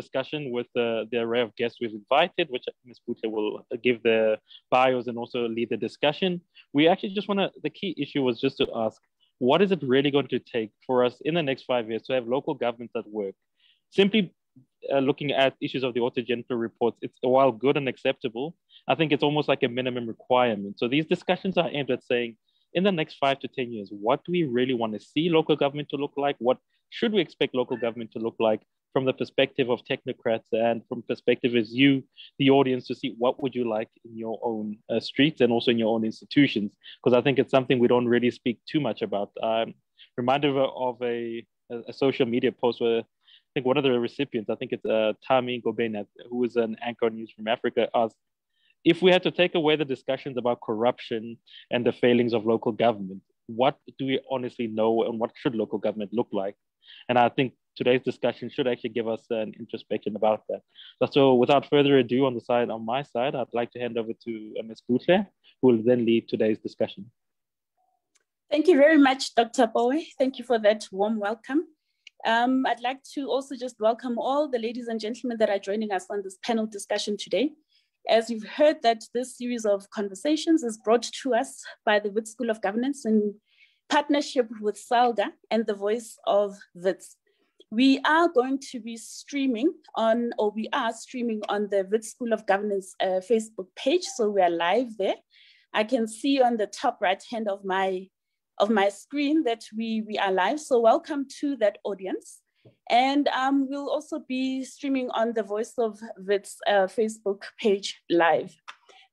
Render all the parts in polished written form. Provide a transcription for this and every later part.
discussion with the array of guests we've invited, which Ms. Boutle will give the bios and also lead the discussion. We actually just the key issue was just to ask, what is it really going to take for us in the next 5 years to have local governments that work? Simply looking at issues of the auto-genital reports, it's while good and acceptable, I think it's almost like a minimum requirement. So these discussions are aimed at saying, in the next 5 to 10 years, what do we really want to see local government to look like? What should we expect local government to look like from the perspective of technocrats and from perspective as you, the audience, to see what would you like in your own streets and also in your own institutions? Because I think it's something we don't really speak too much about. Reminded of a social media post where I think one of the recipients, I think it's Tami Gobena, who is an anchor on News from Africa, asked, if we had to take away the discussions about corruption and the failings of local government, what do we honestly know and what should local government look like? And I think today's discussion should actually give us an introspection about that. So without further ado, on my side, I'd like to hand over to Ms. Boutle, who will then lead today's discussion. Thank you very much, Dr. Bowe. Thank you for that warm welcome. I'd like to also just welcome all the ladies and gentlemen that are joining us on this panel discussion today. As you've heard, that this series of conversations is brought to us by the Wits School of Governance in partnership with SALGA and the Voice of Wits. We are going to be streaming on, or we are streaming on the Wits School of Governance Facebook page, so we are live there. I can see on the top right hand of my screen that we are live, so welcome to that audience. And we'll also be streaming on the Voice of Wits Facebook page live.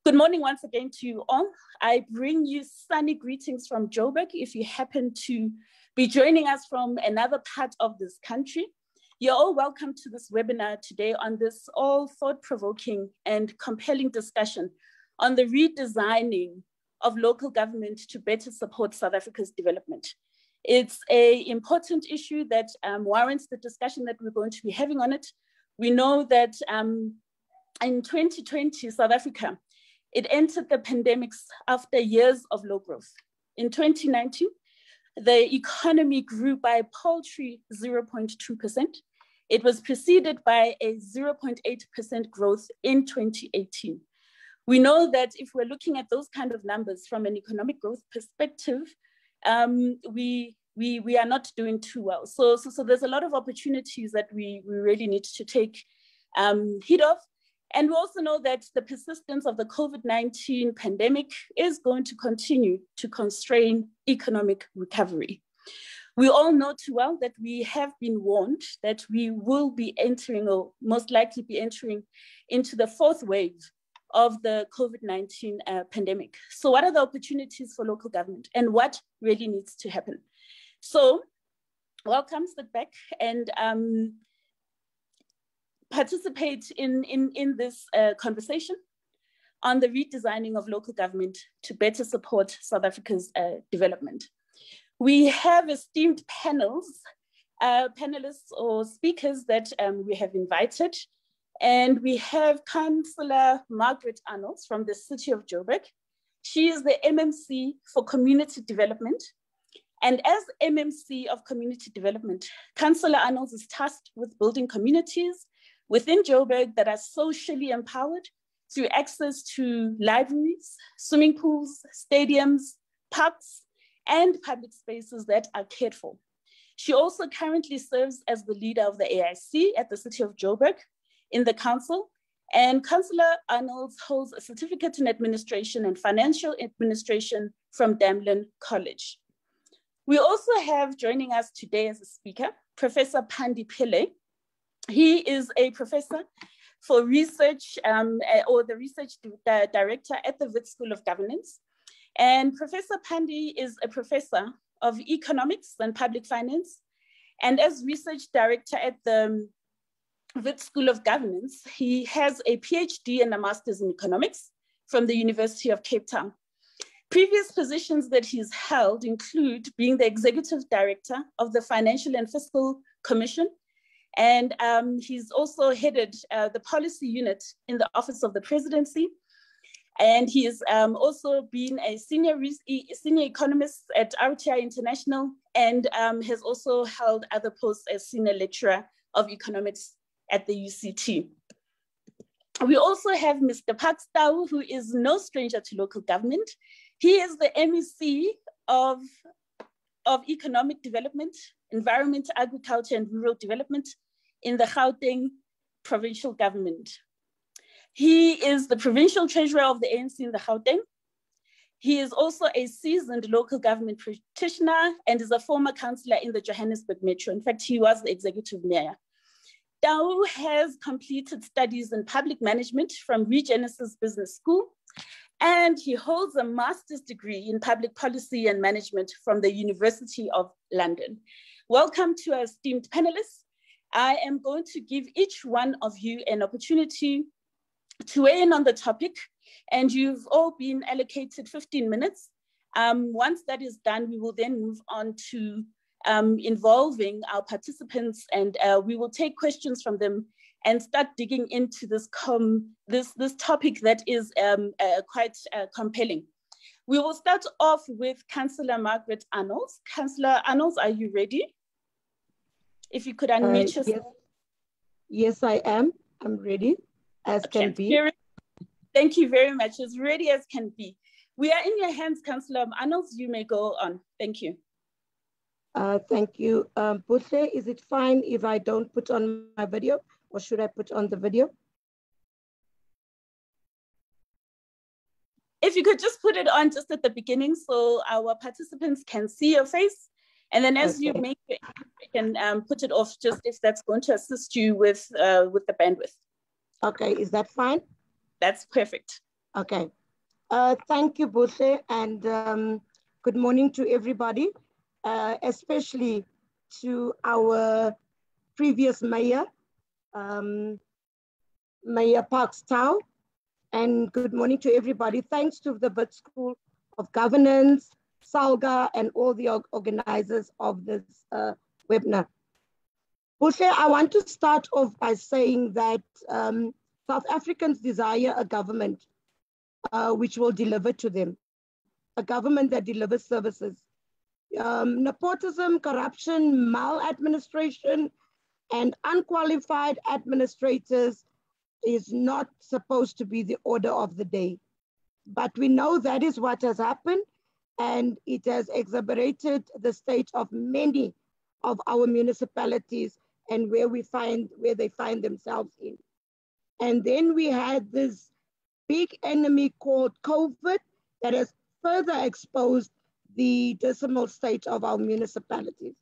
Good morning once again to you all. I bring you sunny greetings from Joburg. If you happen to be joining us from another part of this country, you're all welcome to this webinar today on this all thought-provoking and compelling discussion on the redesigning of local government to better support South Africa's development. It's an important issue that warrants the discussion that we're going to be having on it. We know that in 2020, South Africa, it entered the pandemics after years of low growth. In 2019, the economy grew by a paltry 0.2%. It was preceded by a 0.8% growth in 2018. We know that if we're looking at those kind of numbers from an economic growth perspective, we are not doing too well. So there's a lot of opportunities that we really need to take heed of. And we also know that the persistence of the COVID-19 pandemic is going to continue to constrain economic recovery. We all know too well that we have been warned that we will be entering, or most likely be entering, into the fourth wave of the COVID-19 pandemic. So what are the opportunities for local government and what really needs to happen? So welcome, sit back and participate in this conversation on the redesigning of local government to better support South Africa's development. We have esteemed panelists or speakers that we have invited. And we have Councillor Margaret Arnold from the city of Joburg. She is the MMC for Community Development. And as MMC of Community Development, Councillor Arnold is tasked with building communities within Joburg that are socially empowered through access to libraries, swimming pools, stadiums, parks, and public spaces that are cared for. She also currently serves as the leader of the AIC at the city of Joburg in the council, and Councillor Arnold holds a certificate in administration and financial administration from Damlin College. We also have joining us today as a speaker, Professor Pandi Pillay. He is a professor for research or the research director at the Wits School of Governance. And Professor Pandi is a professor of economics and public finance. And as research director at the Wits School of Governance, he has a PhD and a master's in economics from the University of Cape Town. Previous positions that he's held include being the executive director of the Financial and Fiscal Commission, and he's also headed the policy unit in the Office of the Presidency. And he has also been a senior economist at RTI International, and has also held other posts as senior lecturer of economics at the UCT. We also have Mr. Pakstau, who is no stranger to local government. He is the MEC of Economic Development, Environment, Agriculture, and Rural Development in the Gauteng provincial government. He is the provincial treasurer of the ANC in the Gauteng. He is also a seasoned local government practitioner and is a former councillor in the Johannesburg Metro. In fact, he was the executive mayor. Tau has completed studies in public management from Regenesis Business School, and he holds a master's degree in public policy and management from the University of London. Welcome to our esteemed panelists. I am going to give each one of you an opportunity to weigh in on the topic, and you've all been allocated 15 minutes. Once that is done, we will then move on to involving our participants, and we will take questions from them and start digging into this topic that is quite compelling. We will start off with Councillor Margaret Arnolds. Councillor Arnolds, are you ready? If you could unmute yourself. Yes, I am. I'm ready as can be. Thank you very much. As ready as can be. We are in your hands, Councillor Arnolds. You may go on. Thank you. Thank you. Buhle, is it fine if I don't put on my video, or should I put on the video? If you could just put it on just at the beginning so our participants can see your face. And then as you make it, you can put it off just if that's going to assist you with the bandwidth. Okay, is that fine? That's perfect. Okay. Thank you, Buhle, and good morning to everybody, especially to our previous mayor, Mayor Pakstau, and good morning to everybody. Thanks to the Wits School of Governance, Salga, and all the organizers of this webinar. Buhle, I want to start off by saying that South Africans desire a government which will deliver to them, a government that delivers services. Nepotism, corruption, maladministration, and unqualified administrators is not supposed to be the order of the day. But we know that is what has happened, and it has exacerbated the state of many of our municipalities and where they find themselves in. And then we had this big enemy called COVID that has further exposed the dismal state of our municipalities.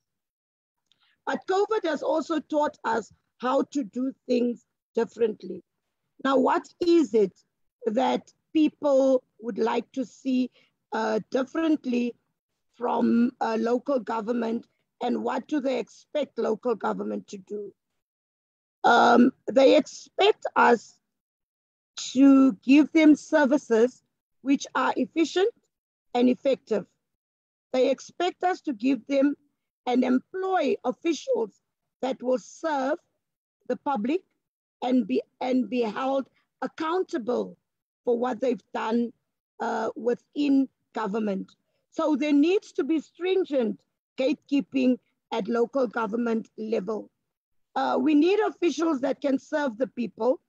But COVID has also taught us how to do things differently. Now, what is it that people would like to see differently from local government, and what do they expect local government to do? They expect us to give them services which are efficient and effective. They expect us to give them and employ officials that will serve the public and be held accountable for what they've done within government. So there needs to be stringent gatekeeping at local government level. We need officials that can serve the people.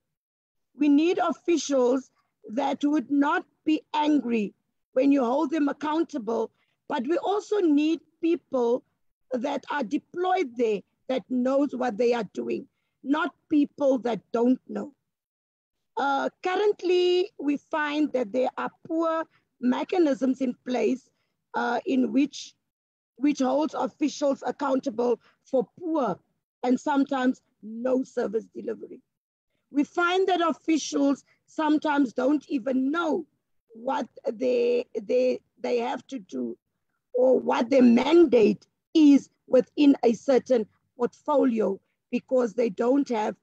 We need officials that would not be angry when you hold them accountable, but we also need people that are deployed there that knows what they are doing, not people that don't know. Currently, we find that there are poor mechanisms in place in which holds officials accountable for poor and sometimes no service delivery. We find that officials sometimes don't even know what they have to do or what their mandate is within a certain portfolio, because they don't have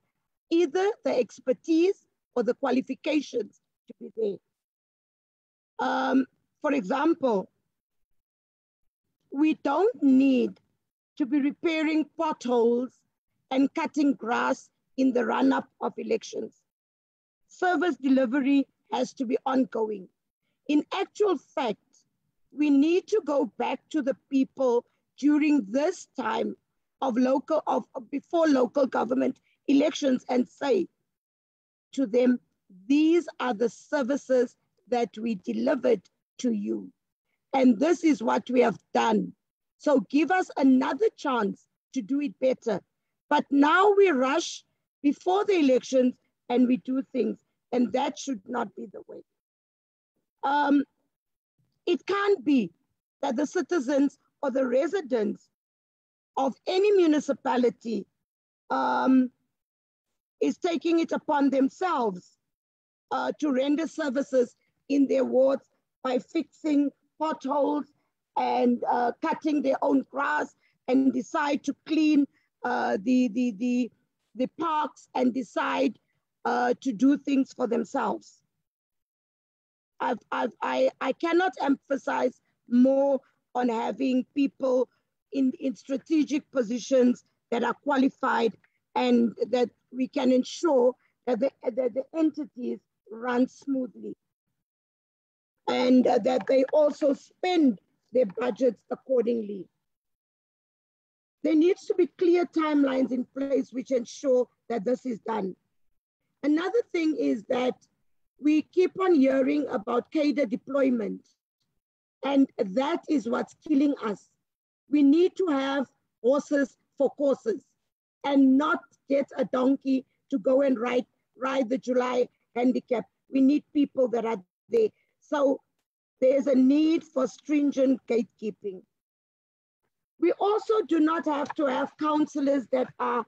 either the expertise or the qualifications to be there. For example, we don't need to be repairing potholes and cutting grass in the run-up of elections. Service delivery has to be ongoing. In actual fact, we need to go back to the people during this time of before local government elections and say to them, these are the services that we delivered to you. And this is what we have done. So give us another chance to do it better. But now we rush before the elections and we do things, and that should not be the way. It can't be that the citizens or the residents of any municipality is taking it upon themselves to render services in their wards by fixing potholes and cutting their own grass, and decide to clean the parks and decide to do things for themselves. I cannot emphasize more on having people in strategic positions that are qualified and that we can ensure that the entities run smoothly, and that they also spend their budgets accordingly. There needs to be clear timelines in place which ensure that this is done. Another thing is that we keep on hearing about cadre deployment, and that is what's killing us. We need to have horses for courses and not get a donkey to go and ride the July handicap. We need people that are there. So there's a need for stringent gatekeeping. We also do not have to have councillors that are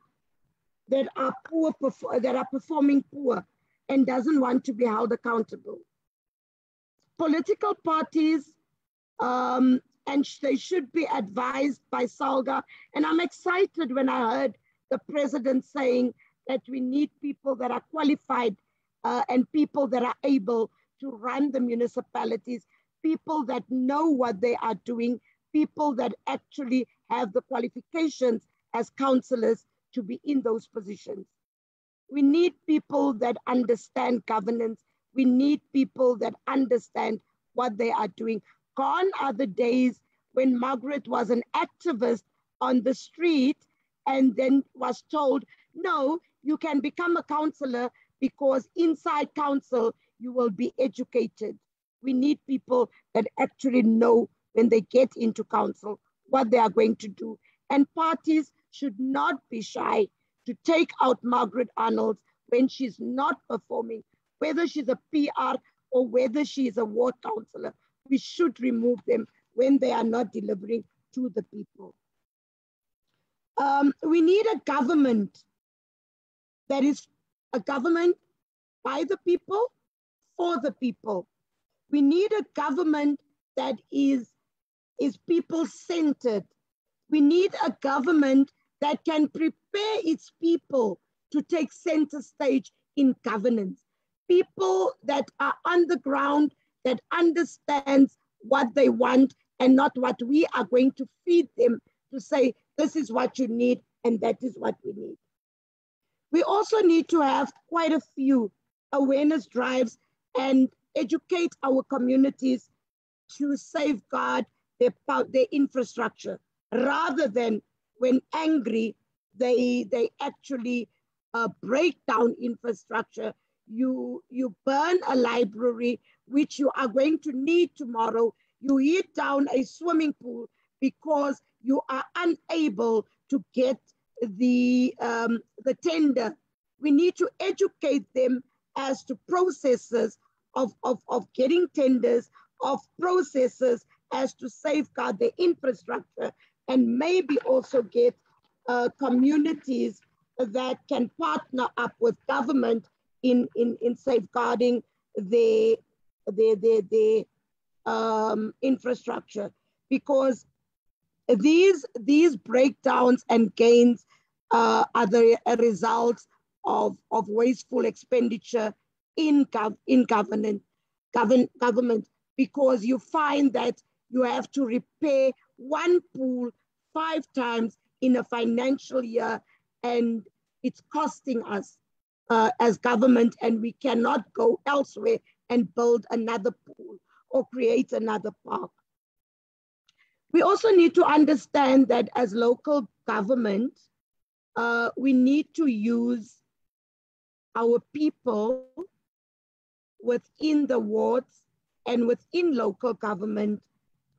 performing poor and doesn't want to be held accountable. Political parties, and they should be advised by SALGA. And I'm excited when I heard the president saying that we need people that are qualified and people that are able to run the municipalities, people that know what they are doing, people that actually have the qualifications as councillors to be in those positions. We need people that understand governance. We need people that understand what they are doing. Gone are the days when Margaret was an activist on the street and then was told, no, you can become a councillor because inside council, you will be educated. We need people that actually know when they get into council what they are going to do. And parties should not be shy to take out Margaret Arnold when she's not performing, whether she's a PR or whether she is a ward councillor. We should remove them when they are not delivering to the people. We need a government that is a government by the people, for the people. We need a government that is people-centered. We need a government that can prepare its people to take center stage in governance. People that are on the ground, that understands what they want and not what we are going to feed them to say, this is what you need and that is what we need. We also need to have quite a few awareness drives and educate our communities to safeguard their infrastructure, rather than when angry, they actually break down infrastructure. You burn a library, which you are going to need tomorrow. You hit down a swimming pool because you are unable to get the tender. We need to educate them as to processes of getting tenders, of processes as to safeguard the infrastructure, and maybe also get communities that can partner up with government in safeguarding the infrastructure, because these breakdowns and gains are the results of wasteful expenditure in government, because you find that you have to repair one pool 5 times in a financial year, and it's costing us as government, and we cannot go elsewhere and build another pool or create another park. We also need to understand that as local government, we need to use our people within the wards and within local government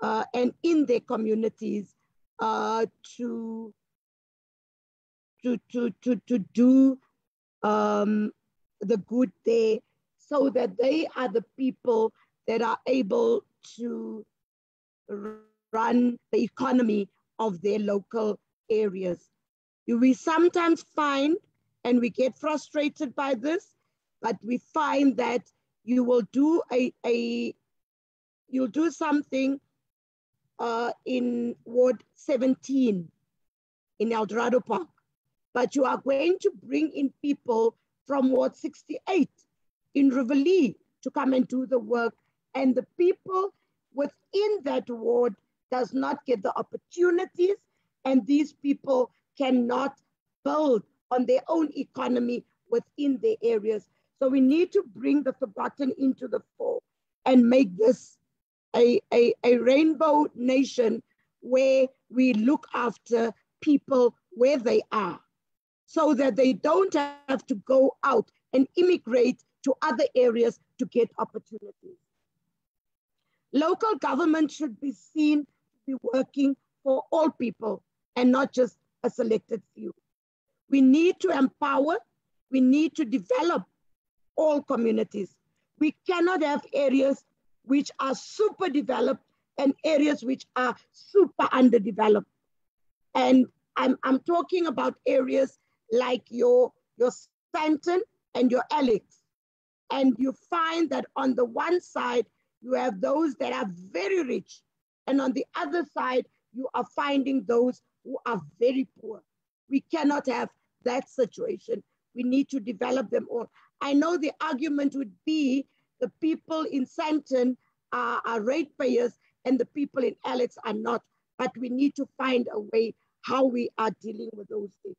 and in their communities to do the good there, so that they are the people that are able to run the economy of their local areas. We sometimes find, and we get frustrated by this, but we find that you will do you'll do something in Ward 17 in El Dorado Park, but you are going to bring in people from Ward 68 in Riverlee to come and do the work, and the people within that ward does not get the opportunities, and these people cannot build on their own economy within their areas. So we need to bring the forgotten into the fore and make this a rainbow nation where we look after people where they are, so that they don't have to go out and immigrate to other areas to get opportunities. Local government should be seen to be working for all people and not just a selected few. We need to empower, we need to develop all communities. We cannot have areas which are super developed and areas which are super underdeveloped. And I'm talking about areas like your Stanton and your Alex. And you find that on the one side, you have those that are very rich. And on the other side, you are finding those who are very poor. We cannot have that situation. We need to develop them all. I know the argument would be the people in Stanton are ratepayers and the people in Alex are not, but we need to find a way how we are dealing with those things.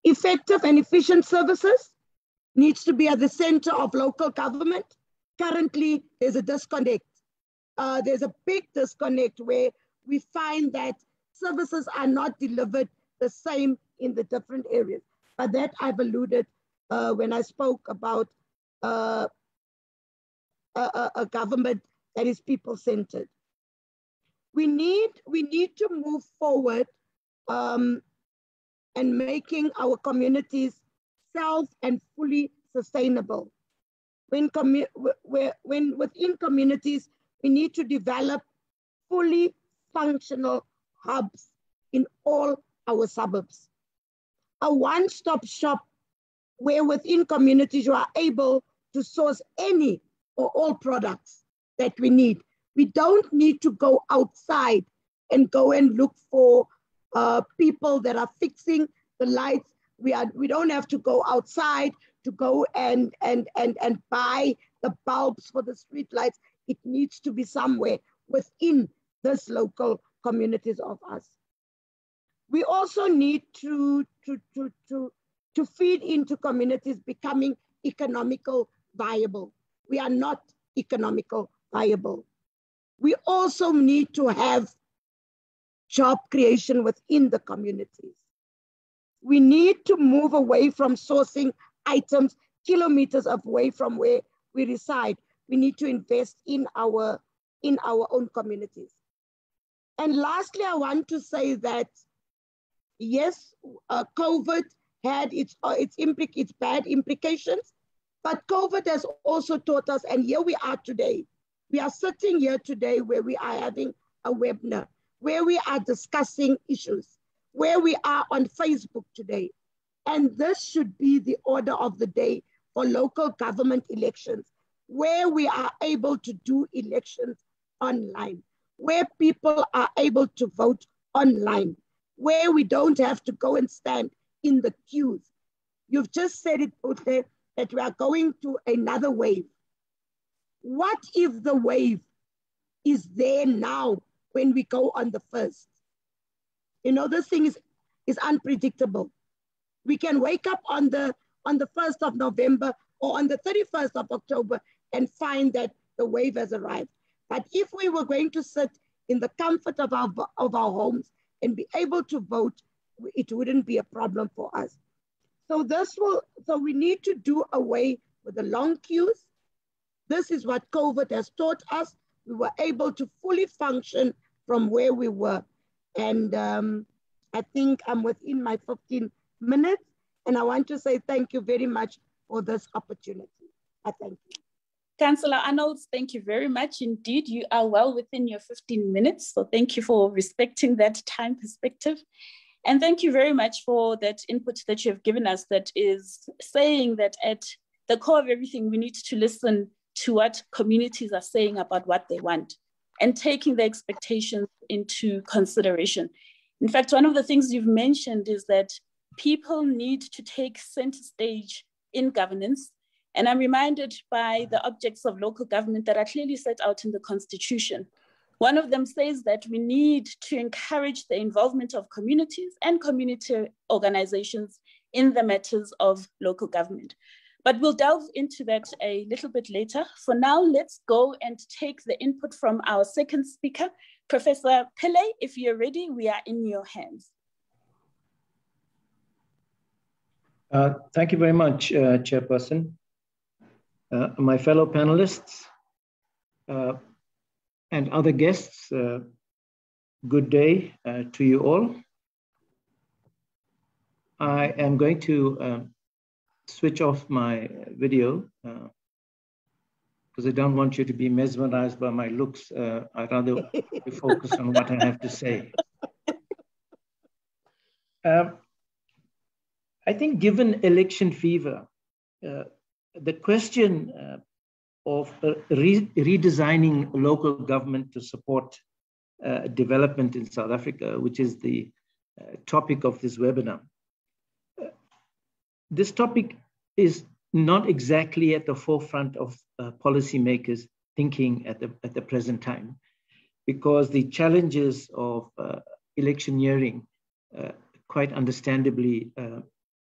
Effective and efficient services needs to be at the center of local government. Currently, there's a disconnect. There's a big disconnect where we find that services are not delivered the same in the different areas. But that I've alluded when I spoke about a government that is people-centered. We need to move forward and making our communities self and fully sustainable. When within communities, we need to develop fully functional hubs in all our suburbs. A one-stop shop where within communities you are able to source any or all products that we need. We don't need to go outside and go and look for people that are fixing the lights. We don't have to go outside to go and buy the bulbs for the street lights. It needs to be somewhere within this local communities of us. We also need to feed into communities becoming economical viable. We are not economical viable. We also need to have job creation within the communities. We need to move away from sourcing items kilometers away from where we reside. We need to invest in our own communities. And lastly, I want to say that, yes, COVID had its bad implications, but COVID has also taught us, and here we are today. We are sitting here today where we are having a webinar, where we are discussing issues, where we are on Facebook today. And this should be the order of the day for local government elections, where we are able to do elections online, where people are able to vote online, where we don't have to go and stand in the queues. You've just said it, Ute, that we are going to another wave. What if the wave is there now when we go on the 1st? You know, this thing is unpredictable. We can wake up on the 1st of November or on the 31st of October and find that the wave has arrived. But if we were going to sit in the comfort of our homes and be able to vote, it wouldn't be a problem for us. So we need to do away with the long queues. This is what COVID has taught us. We were able to fully function from where we were. And I think I'm within my 15 minutes. And I want to say thank you very much for this opportunity. I thank you. Councillor Arnold, thank you very much. Indeed, you are well within your 15 minutes. So thank you for respecting that time perspective. And thank you very much for that input that you have given us, that is saying that at the core of everything, we need to listen to what communities are saying about what they want and taking the expectations into consideration. In fact, one of the things you've mentioned is that people need to take center stage in governance. And I'm reminded by the objects of local government that are clearly set out in the Constitution. One of them says that we need to encourage the involvement of communities and community organizations in the matters of local government. But we'll delve into that a little bit later. For now, let's go and take the input from our second speaker. Professor Pillay, if you're ready, we are in your hands. Thank you very much, Chairperson. My fellow panelists and other guests, good day to you all. I am going to switch off my video because I don't want you to be mesmerized by my looks. I'd rather be focused on what I have to say. I think given election fever, the question of redesigning local government to support development in South Africa, which is the topic of this webinar. This topic is not exactly at the forefront of policymakers' thinking at the present time, because the challenges of electioneering quite understandably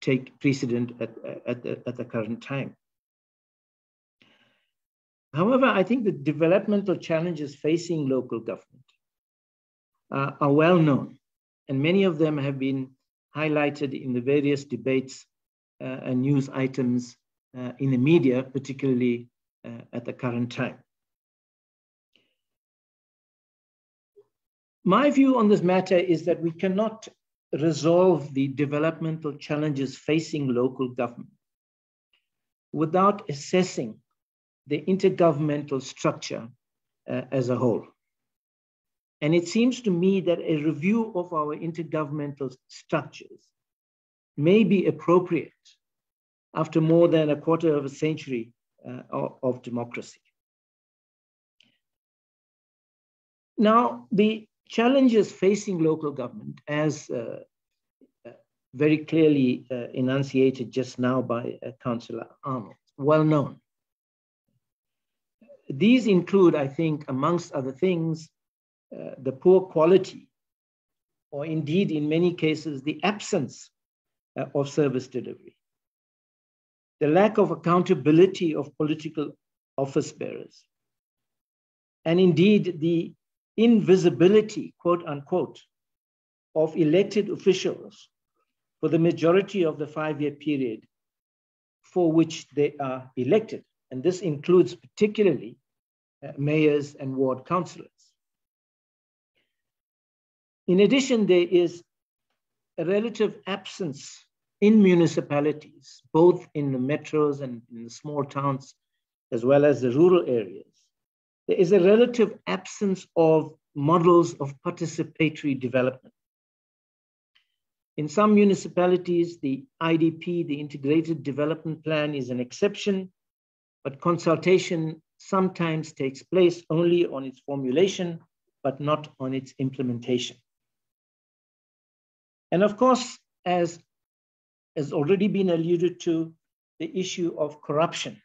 take precedent at the current time. However, I think the developmental challenges facing local government are well known, and many of them have been highlighted in the various debates and news items in the media, particularly at the current time. My view on this matter is that we cannot resolve the developmental challenges facing local government without assessing the intergovernmental structure as a whole. And it seems to me that a review of our intergovernmental structures may be appropriate after more than a quarter of a century of democracy. Now, the challenges facing local government, as very clearly enunciated just now by Councillor Arnold, well known. These include, I think, amongst other things, the poor quality, or indeed in many cases, the absence of service delivery, the lack of accountability of political office bearers, and indeed the invisibility, quote unquote, of elected officials for the majority of the 5-year period for which they are elected. And this includes particularly mayors and ward councillors. In addition, there is a relative absence in municipalities, both in the metros and in the small towns, as well as the rural areas. There is a relative absence of models of participatory development. In some municipalities, the IDP, the Integrated Development Plan, is an exception, but consultation sometimes takes place only on its formulation, but not on its implementation. And of course, as has already been alluded to, the issue of corruption,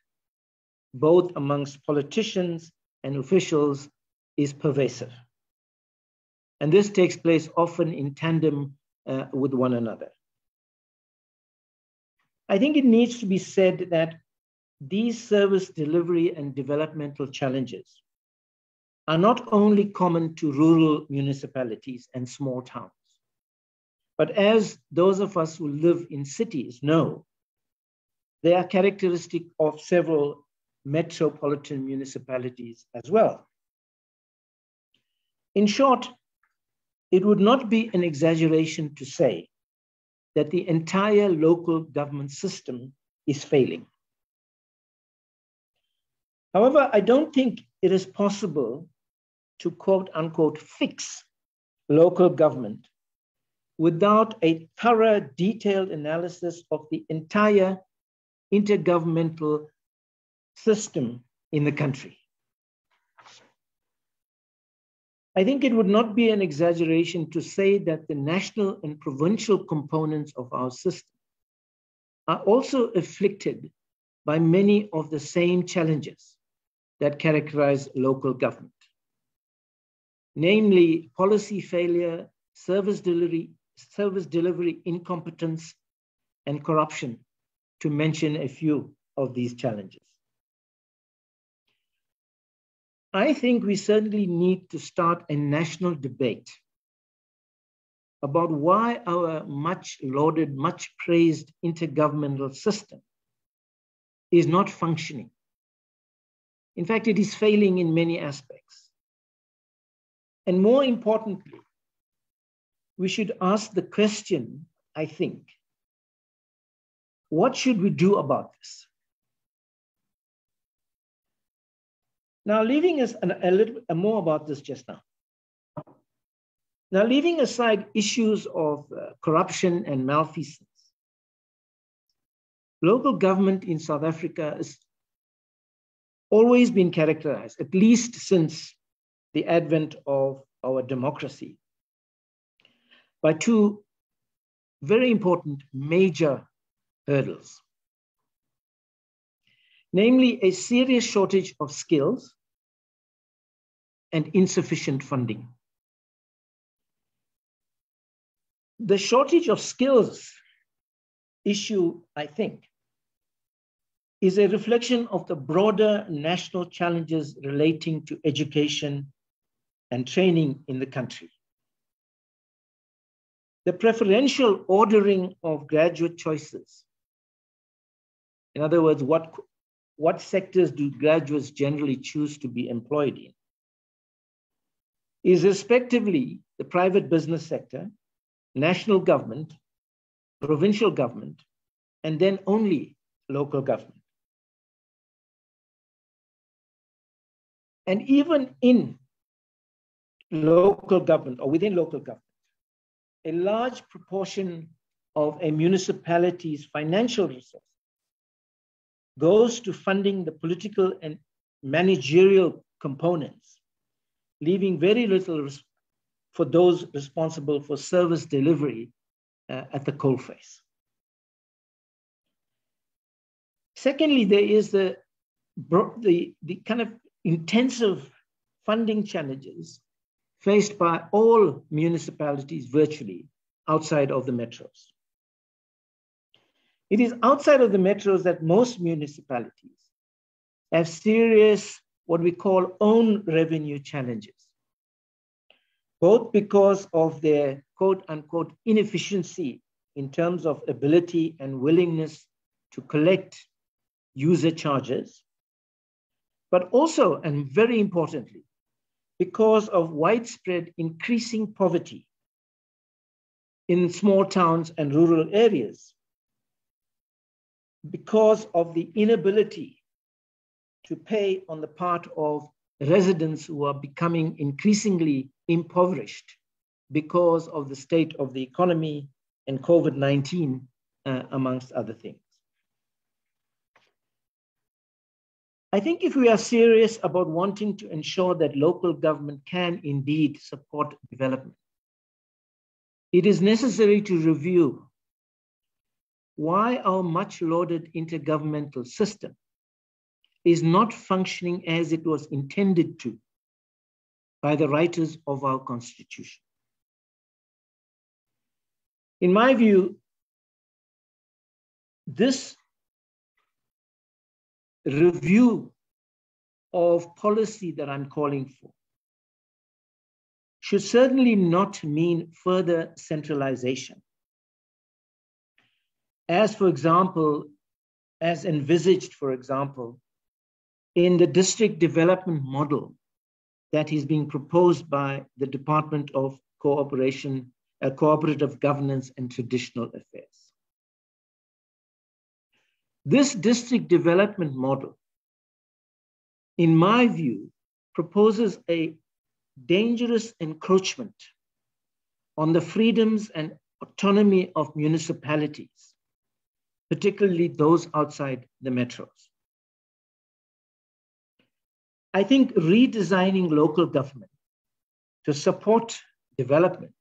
both amongst politicians and officials, is pervasive. And this takes place often in tandem with one another. I think it needs to be said that these service delivery and developmental challenges are not only common to rural municipalities and small towns, But as those of us who live in cities know, they are characteristic of several metropolitan municipalities as well. In short, it would not be an exaggeration to say that the entire local government system is failing. However, I don't think it is possible to quote unquote fix local government without a thorough, detailed analysis of the entire intergovernmental system in the country. I think it would not be an exaggeration to say that the national and provincial components of our system are also afflicted by many of the same challenges that characterize local government, namely policy failure, service delivery incompetence, and corruption, to mention a few of these challenges. I think we certainly need to start a national debate about why our much lauded, much praised intergovernmental system is not functioning. In fact, it is failing in many aspects. And more importantly, we should ask the question, I think, what should we do about this? Now, leaving us a little more about this just now. Now, leaving aside issues of corruption and malfeasance, local government in South Africa has always been characterized, at least since the advent of our democracy, by two very important major hurdles. Namely, a serious shortage of skills and insufficient funding. The shortage of skills issue, I think, is a reflection of the broader national challenges relating to education and training in the country. The preferential ordering of graduate choices, in other words, what sectors do graduates generally choose to be employed in, is respectively the private business sector, national government, provincial government, and then only local government. And even in local government or within local government, a large proportion of a municipality's financial resources goes to funding the political and managerial components, leaving very little for those responsible for service delivery at the coalface. Secondly, there is the kind of intensive funding challenges faced by all municipalities virtually outside of the metros. It is outside of the metros that most municipalities have serious, what we call own revenue challenges, both because of their quote unquote inefficiency in terms of ability and willingness to collect user charges, but also, and very importantly, because of widespread increasing poverty in small towns and rural areas, because of the inability to pay on the part of residents who are becoming increasingly impoverished because of the state of the economy and COVID-19, amongst other things. I think if we are serious about wanting to ensure that local government can indeed support development, it is necessary to review why our much lauded intergovernmental system is not functioning as it was intended to by the writers of our Constitution. In my view, this review of policy that I'm calling for should certainly not mean further centralization. as, for example, as envisaged, for example, in the district development model that is being proposed by the Department of Cooperative Governance and Traditional Affairs. This district development model, in my view, proposes a dangerous encroachment on the freedoms and autonomy of municipalities, particularly those outside the metros. I think redesigning local government to support development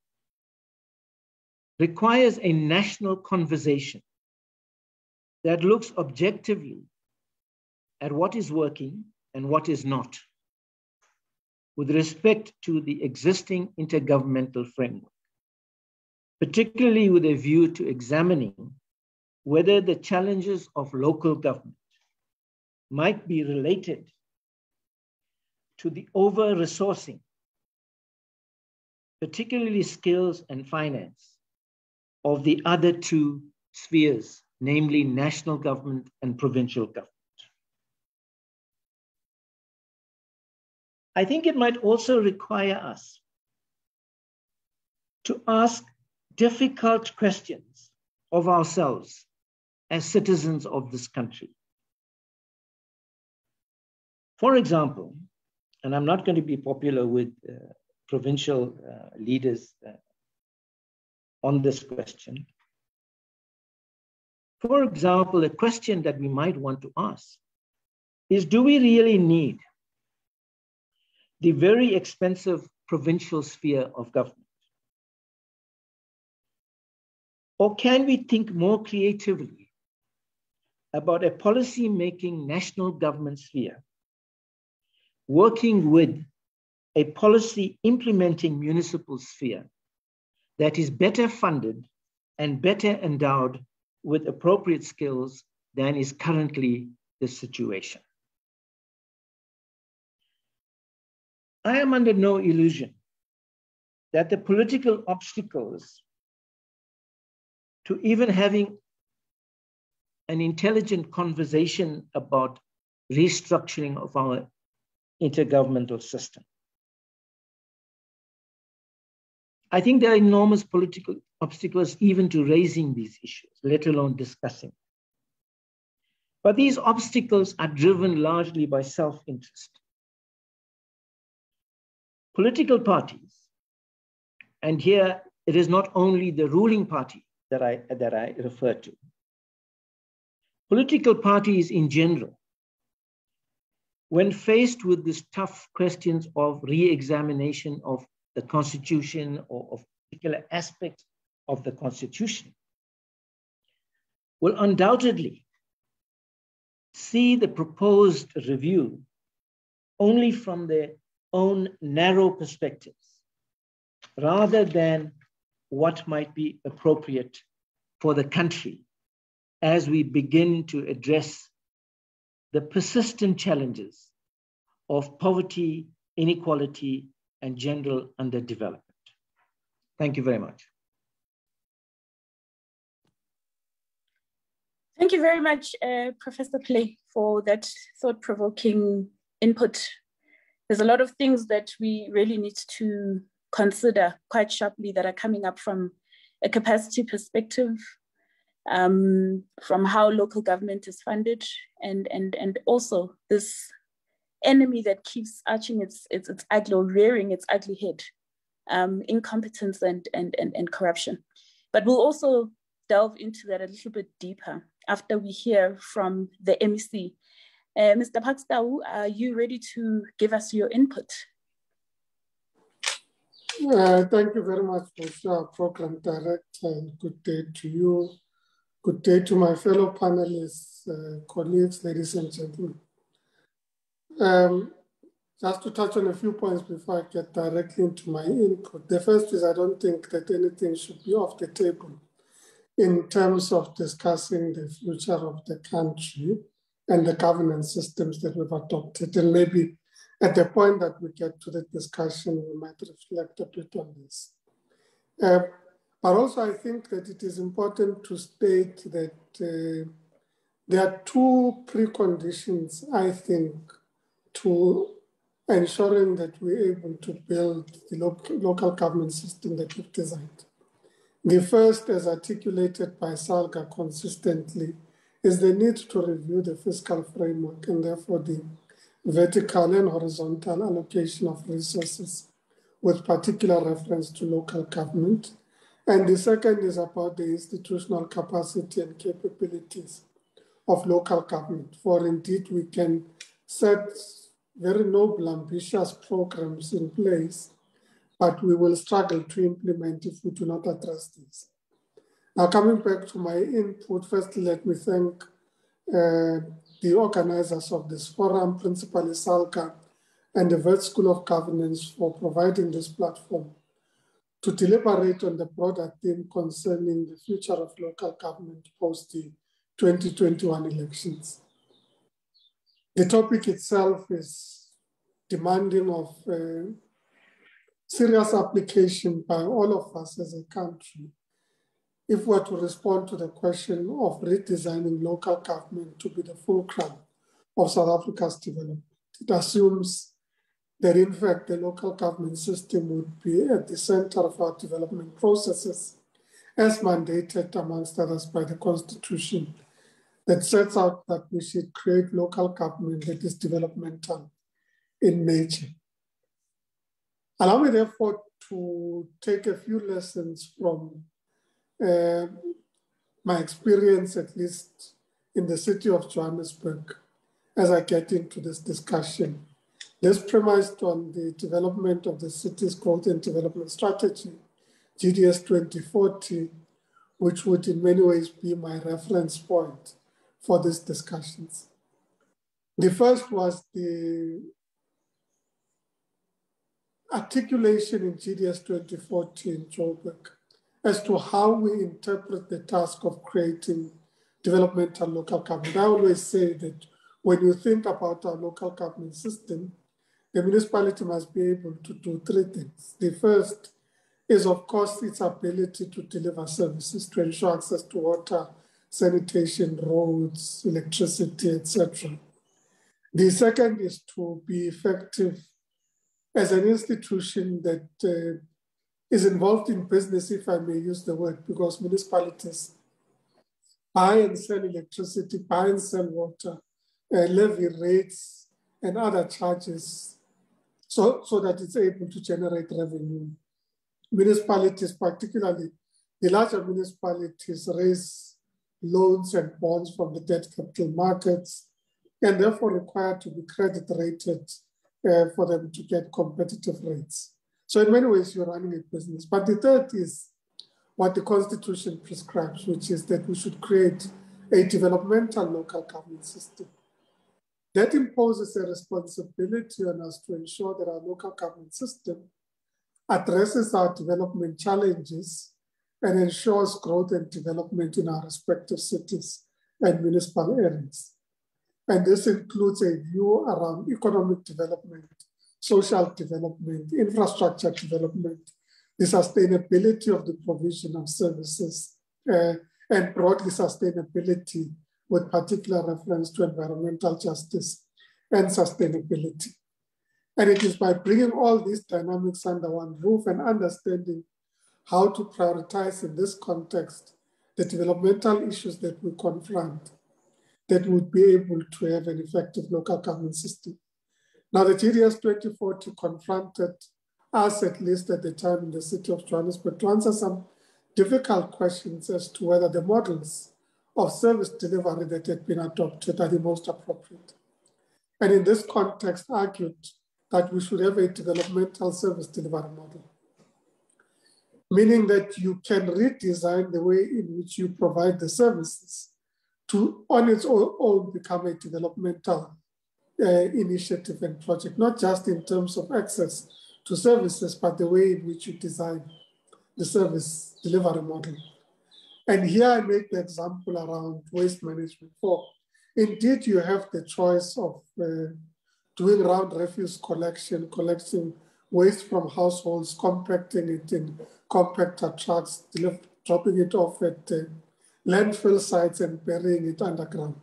requires a national conversation that looks objectively at what is working and what is not, with respect to the existing intergovernmental framework, particularly with a view to examining whether the challenges of local government might be related to the over-resourcing, particularly skills and finance, of the other two spheres, namely national government and provincial government. I think it might also require us to ask difficult questions of ourselves as citizens of this country. For example, and I'm not going to be popular with provincial leaders on this question. For example, a question that we might want to ask is, do we really need the very expensive provincial sphere of government? Or can we think more creatively about a policy-making national government sphere, working with a policy implementing municipal sphere that is better funded and better endowed with appropriate skills than is currently the situation? I am under no illusion that the political obstacles to even having an intelligent conversation about restructuring of our intergovernmental system. I think there are enormous political obstacles even to raising these issues, let alone discussing. But these obstacles are driven largely by self-interest. Political parties, and here it is not only the ruling party that I refer to, political parties in general, when faced with these tough questions of re-examination of the Constitution or of particular aspects of the Constitution, will undoubtedly see the proposed review only from their own narrow perspectives, rather than what might be appropriate for the country as we begin to address the persistent challenges of poverty, inequality, and general underdevelopment. Thank you very much. Thank you very much, Professor Play, for that thought-provoking input. There's a lot of things that we really need to consider quite sharply that are coming up from a capacity perspective, from how local government is funded, and also this enemy that keeps arching its ugly, or rearing its ugly head, incompetence and corruption. But we'll also delve into that a little bit deeper after we hear from the MEC. Mr. Pakstau, are you ready to give us your input? Thank you very much, Mr. Program Director, and good day to you. Good day to my fellow panelists, colleagues, ladies and gentlemen. Just to touch on a few points before I get directly into my input. The first is I don't think that anything should be off the table in terms of discussing the future of the country and the governance systems that we've adopted. And maybe at the point that we get to the discussion, we might reflect a bit on this. But also I think that it is important to state that there are two preconditions, I think, to ensuring that we're able to build the local government system that we've designed. The first, as articulated by SALGA consistently, is the need to review the fiscal framework and therefore the vertical and horizontal allocation of resources with particular reference to local government. And the second is about the institutional capacity and capabilities of local government, for indeed we can set very noble, ambitious programs in place, but we will struggle to implement if we do not address this. Now, coming back to my input, firstly, let me thank the organizers of this forum, principally SALGA and the Wits School of Governance, for providing this platform to deliberate on the broader theme concerning the future of local government post the 2021 elections. The topic itself is demanding of serious application by all of us as a country if we're to respond to the question of redesigning local government to be the fulcrum of South Africa's development. It assumes that in fact the local government system would be at the center of our development processes as mandated amongst others by the Constitution that sets out that we should create local government that is developmental in nature. Allow me therefore to take a few lessons from my experience, at least in the city of Johannesburg, as I get into this discussion. This premised on the development of the city's growth and development strategy, GDS 2040, which would in many ways be my reference point for these discussions. The first was the articulation in GDS 2040 in Joburg as to how we interpret the task of creating developmental local government. I always say that when you think about our local government system, the municipality must be able to do three things. The first is, of course, its ability to deliver services, to ensure access to water, sanitation, roads, electricity, etc. The second is to be effective as an institution that is involved in business, if I may use the word, because municipalities buy and sell electricity, buy and sell water, levy rates and other charges so that it's able to generate revenue. Municipalities, particularly the larger municipalities, raise loans and bonds from the debt capital markets and therefore require to be credit rated for them to get competitive rates. So in many ways, you're running a business. But the third is what the Constitution prescribes, which is that we should create a developmental local government system. That imposes a responsibility on us to ensure that our local government system addresses our development challenges and ensures growth and development in our respective cities and municipal areas. And this includes a view around economic development, social development, infrastructure development, the sustainability of the provision of services, and broadly sustainability with particular reference to environmental justice and sustainability. And it is by bringing all these dynamics under one roof and understanding how to prioritize in this context the developmental issues that we confront that would be able to have an effective local government system. Now, the GDS 2040 confronted us, at least at the time in the city of Johannesburg, to answer some difficult questions as to whether the models of service delivery that had been adopted are the most appropriate. And in this context, argued that we should have a developmental service delivery model, meaning that you can redesign the way in which you provide the services to, on its own, become a developmental initiative and project, not just in terms of access to services, but the way in which you design the service delivery model. And here I make the example around waste management. For indeed, you have the choice of doing round refuse collecting waste from households, compacting it in compactor trucks, dropping it off at landfill sites and burying it underground.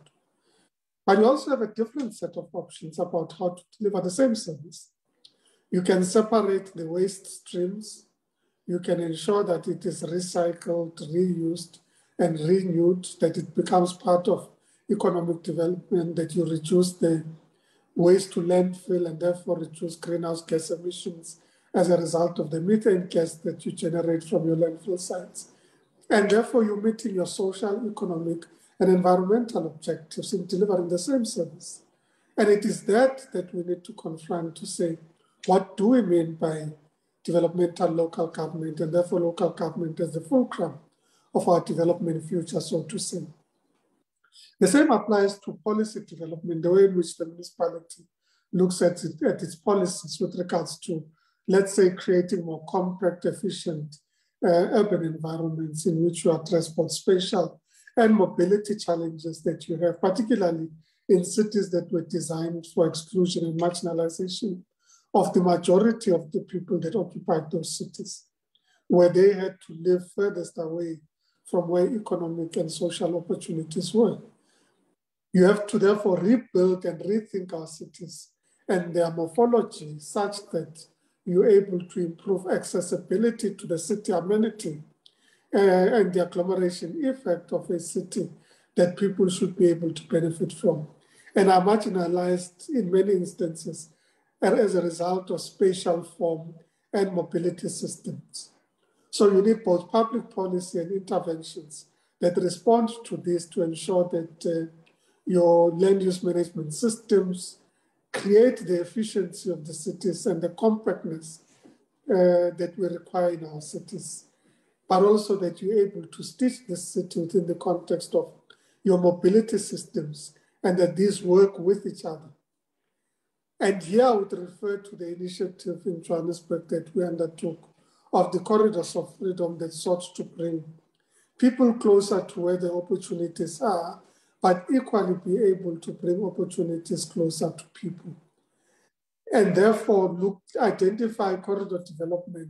But you also have a different set of options about how to deliver the same service. You can separate the waste streams. You can ensure that it is recycled, reused, and renewed, that it becomes part of economic development, that you reduce the waste to landfill and therefore reduce greenhouse gas emissions as a result of the methane gas that you generate from your landfill sites. And therefore you're meeting your social, economic, and environmental objectives in delivering the same service. And it is that we need to confront to say, what do we mean by developmental local government, and therefore local government as the fulcrum of our development future, so to say. The same applies to policy development, the way in which the municipality looks at its policies with regards to, let's say, creating more compact, efficient urban environments in which you address both spatial and mobility challenges that you have, particularly in cities that were designed for exclusion and marginalization of the majority of the people that occupied those cities, where they had to live furthest away from where economic and social opportunities were. You have to therefore rebuild and rethink our cities and their morphology such that you're able to improve accessibility to the city amenity and the agglomeration effect of a city that people should be able to benefit from and are marginalized in many instances as a result of spatial form and mobility systems. So you need both public policy and interventions that respond to this to ensure that your land use management systems create the efficiency of the cities and the compactness that we require in our cities, but also that you're able to stitch the city within the context of your mobility systems and that these work with each other. And here I would refer to the initiative in Johannesburg that we undertook of the corridors of freedom that sought to bring people closer to where the opportunities are, but equally be able to bring opportunities closer to people. And therefore identify corridor development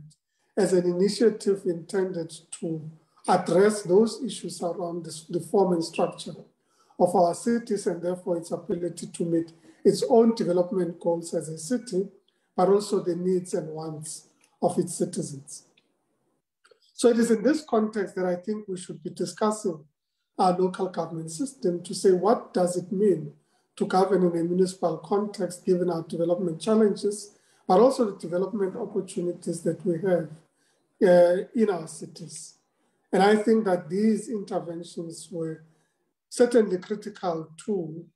as an initiative intended to address those issues around the form and structure of our cities and therefore its ability to meet its own development goals as a city, but also the needs and wants of its citizens. So it is in this context that I think we should be discussing our local government system to say, what does it mean to govern in a municipal context, given our development challenges, but also the development opportunities that we have in our cities. And I think that these interventions were certainly critical to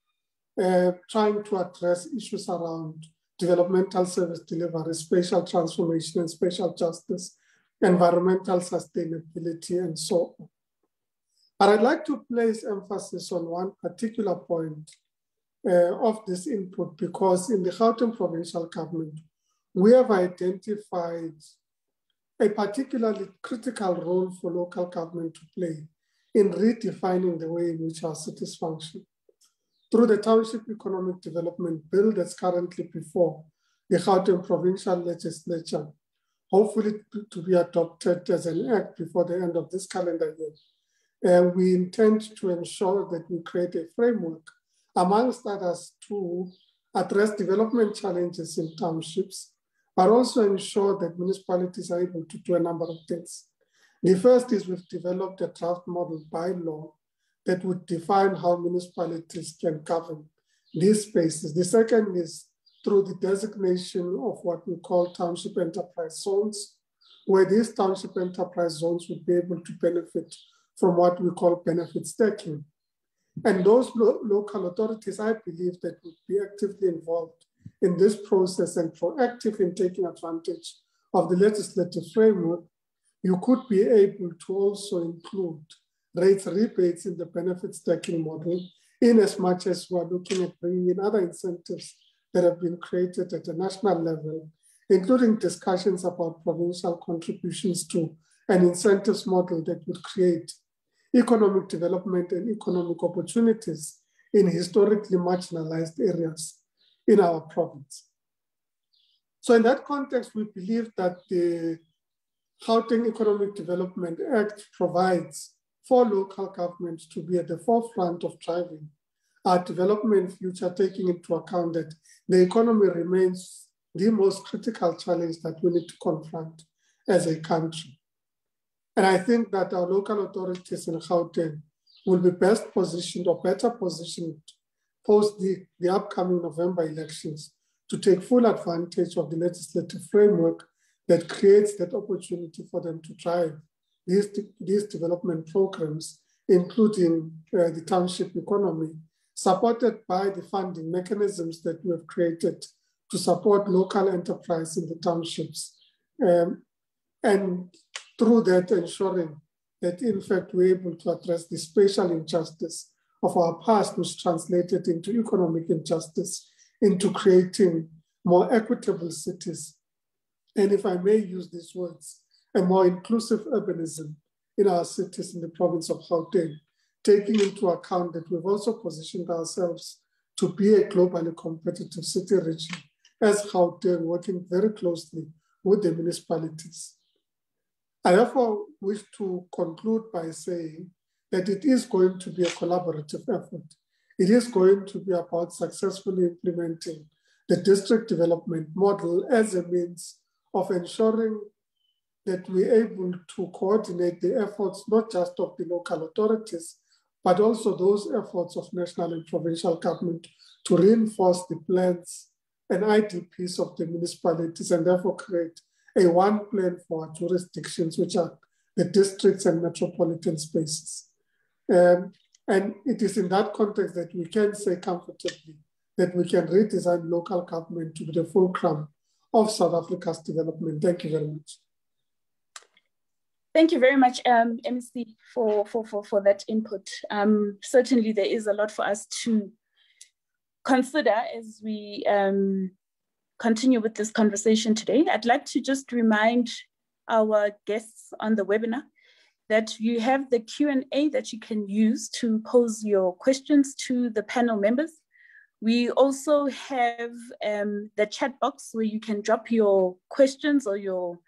trying to address issues around developmental service delivery, spatial transformation and spatial justice, environmental sustainability, and so on. But I'd like to place emphasis on one particular point of this input, because in the Gauteng provincial government, we have identified a particularly critical role for local government to play in redefining the way in which our cities function. Through the Township Economic Development Bill that's currently before the Gauteng Provincial Legislature, hopefully to be adopted as an act before the end of this calendar year, we intend to ensure that we create a framework, amongst others, to address development challenges in townships, but also ensure that municipalities are able to do a number of things. The first is we've developed a draft model bylaw that would define how municipalities can govern these spaces. The second is through the designation of what we call township enterprise zones, where these township enterprise zones would be able to benefit from what we call benefit stacking. And those local authorities, I believe, that would be actively involved in this process and proactive in taking advantage of the legislative framework, you could be able to also include rates rebates in the benefit stacking model, in as much as we're looking at bringing in other incentives that have been created at a national level, including discussions about provincial contributions to an incentives model that would create economic development and economic opportunities in historically marginalized areas in our province. So in that context, we believe that the Gauteng Economic Development Act provides for local governments to be at the forefront of driving our development future, taking into account that the economy remains the most critical challenge that we need to confront as a country. And I think that our local authorities in Gauteng will be best positioned or better positioned post the upcoming November elections to take full advantage of the legislative framework that creates that opportunity for them to drive these development programs, including the township economy, supported by the funding mechanisms that we have created to support local enterprise in the townships. And through that, ensuring that in fact we're able to address the spatial injustice of our past, which translated into economic injustice, into creating more equitable cities. And if I may use these words, a more inclusive urbanism in our cities in the province of Gauteng, taking into account that we've also positioned ourselves to be a globally competitive city region as Gauteng, working very closely with the municipalities. I therefore wish to conclude by saying that it is going to be a collaborative effort. It is going to be about successfully implementing the district development model as a means of ensuring that we're able to coordinate the efforts, not just of the local authorities, but also those efforts of national and provincial government to reinforce the plans and IDPs of the municipalities and therefore create a one plan for our jurisdictions, which are the districts and metropolitan spaces. And it is in that context that we can say comfortably that we can redesign local government to be the fulcrum of South Africa's development. Thank you very much. Thank you very much, MEC, for that input. Certainly there is a lot for us to consider as we continue with this conversation today. I'd like to just remind our guests on the webinar that you have the Q&A that you can use to pose your questions to the panel members. We also have the chat box where you can drop your questions or your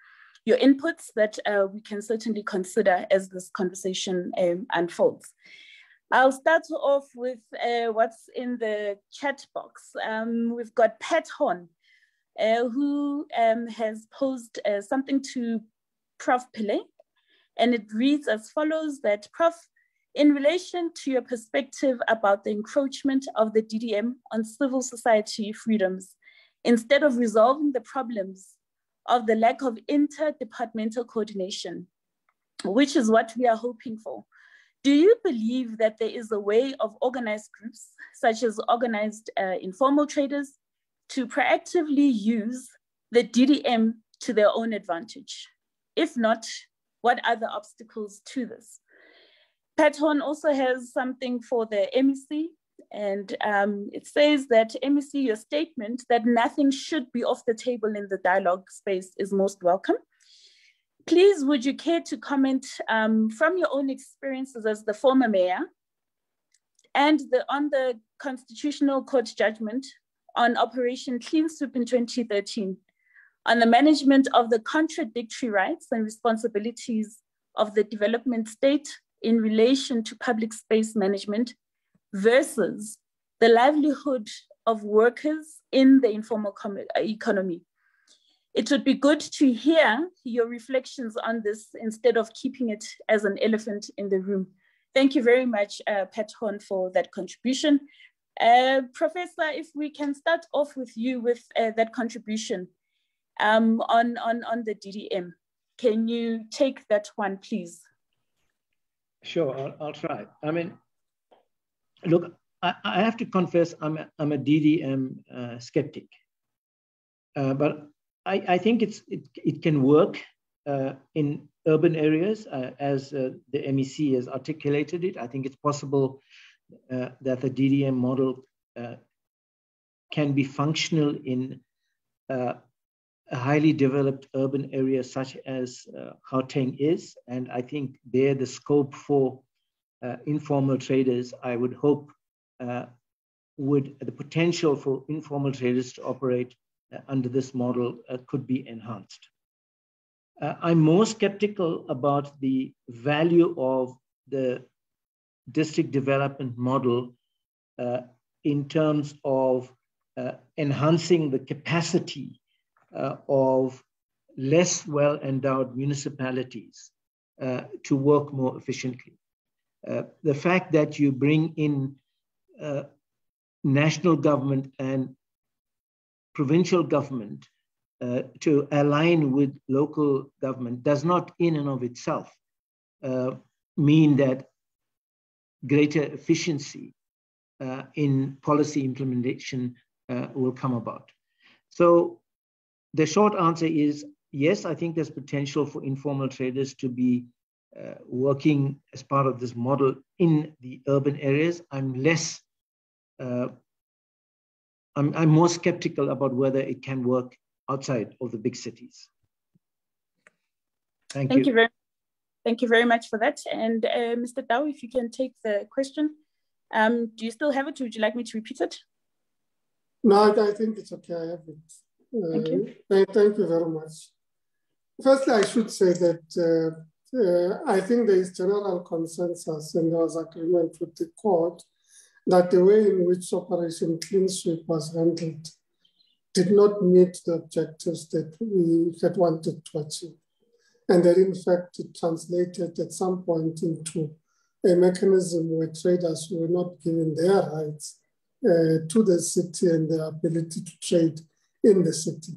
inputs that we can certainly consider as this conversation unfolds. I'll start off with what's in the chat box. We've got Pat Horn, who has posed something to Prof. Pillay, and it reads as follows: that Prof, in relation to your perspective about the encroachment of the DDM on civil society freedoms, instead of resolving the problems of the lack of interdepartmental coordination, which is what we are hoping for, do you believe that there is a way of organized groups, such as organized informal traders, to proactively use the DDM to their own advantage? If not, what are the obstacles to this? Pat Horn also has something for the MEC, and it says that, MEC, your statement that nothing should be off the table in the dialogue space is most welcome. Please, would you care to comment from your own experiences as the former mayor and on the Constitutional Court judgment on Operation Clean Sweep in 2013, on the management of the contradictory rights and responsibilities of the development state in relation to public space management versus the livelihood of workers in the informal economy? It would be good to hear your reflections on this instead of keeping it as an elephant in the room. Thank you very much, Pat Horn, for that contribution. Professor, if we can start off with you with that contribution on the DDM. Can you take that one, please? Sure, I'll try. I mean, look, I have to confess I'm a DDM skeptic, but I think it can work in urban areas as the MEC has articulated it. I think it's possible that the DDM model can be functional in a highly developed urban area such as Gauteng is. And I think there the scope for informal traders, I would hope, the potential for informal traders to operate under this model could be enhanced. I'm more skeptical about the value of the district development model in terms of enhancing the capacity of less well-endowed municipalities to work more efficiently. The fact that you bring in national government and provincial government to align with local government does not in and of itself mean that greater efficiency in policy implementation will come about. So the short answer is yes, I think there's potential for informal traders to be working as part of this model in the urban areas. I'm more skeptical about whether it can work outside of the big cities. Thank you. Thank you very much for that. And Mr. Tau, if you can take the question. Do you still have it? Or would you like me to repeat it? No, I think it's okay. I have it. Thank you. Thank you very much. Firstly, I should say that I think there is general consensus and there was agreement with the court that the way in which Operation Clean Sweep was handled did not meet the objectives that we had wanted to achieve. And that in fact, it translated at some point into a mechanism where traders were not given their rights to the city and their ability to trade in the city.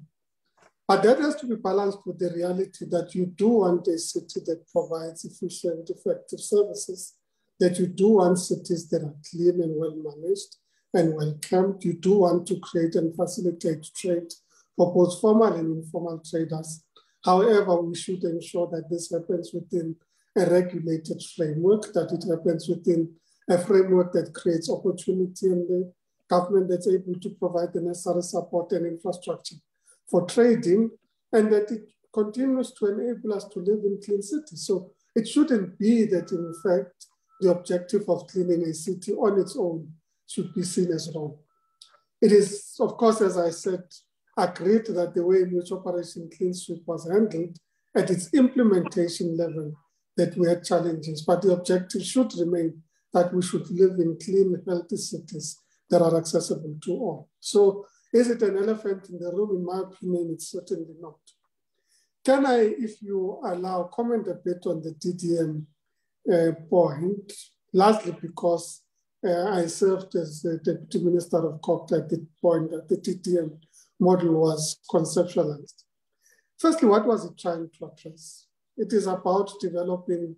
But that has to be balanced with the reality that you do want a city that provides efficient, effective services, that you do want cities that are clean and well managed and well kept. You do want to create and facilitate trade for both formal and informal traders. However, we should ensure that this happens within a regulated framework, that it happens within a framework that creates opportunity and the government that's able to provide the necessary support and infrastructure for trading, and that it continues to enable us to live in clean cities. So it shouldn't be that, in fact, the objective of cleaning a city on its own should be seen as wrong. It is, of course, as I said, agreed that the way in which Operation Clean Sweep was handled at its implementation level, that we had challenges, but the objective should remain that we should live in clean, healthy cities that are accessible to all. So is it an elephant in the room? In my opinion, it's certainly not. Can I, if you allow, comment a bit on the DDM point, largely because I served as the Deputy Minister of COGTA at the point that the DDM model was conceptualized. Firstly, what was it trying to address? It is about developing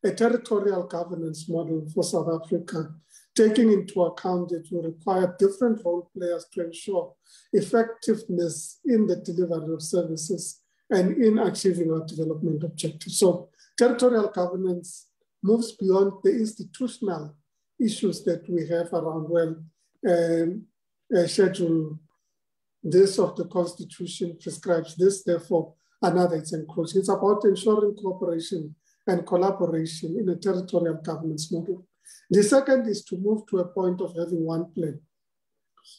a territorial governance model for South Africa, taking into account that you require different role players to ensure effectiveness in the delivery of services and in achieving our development objectives. So territorial governance moves beyond the institutional issues that we have around, schedule this of the Constitution prescribes this, therefore another is encroaching. It's about ensuring cooperation and collaboration in a territorial governance model. The second is to move to a point of having one plan.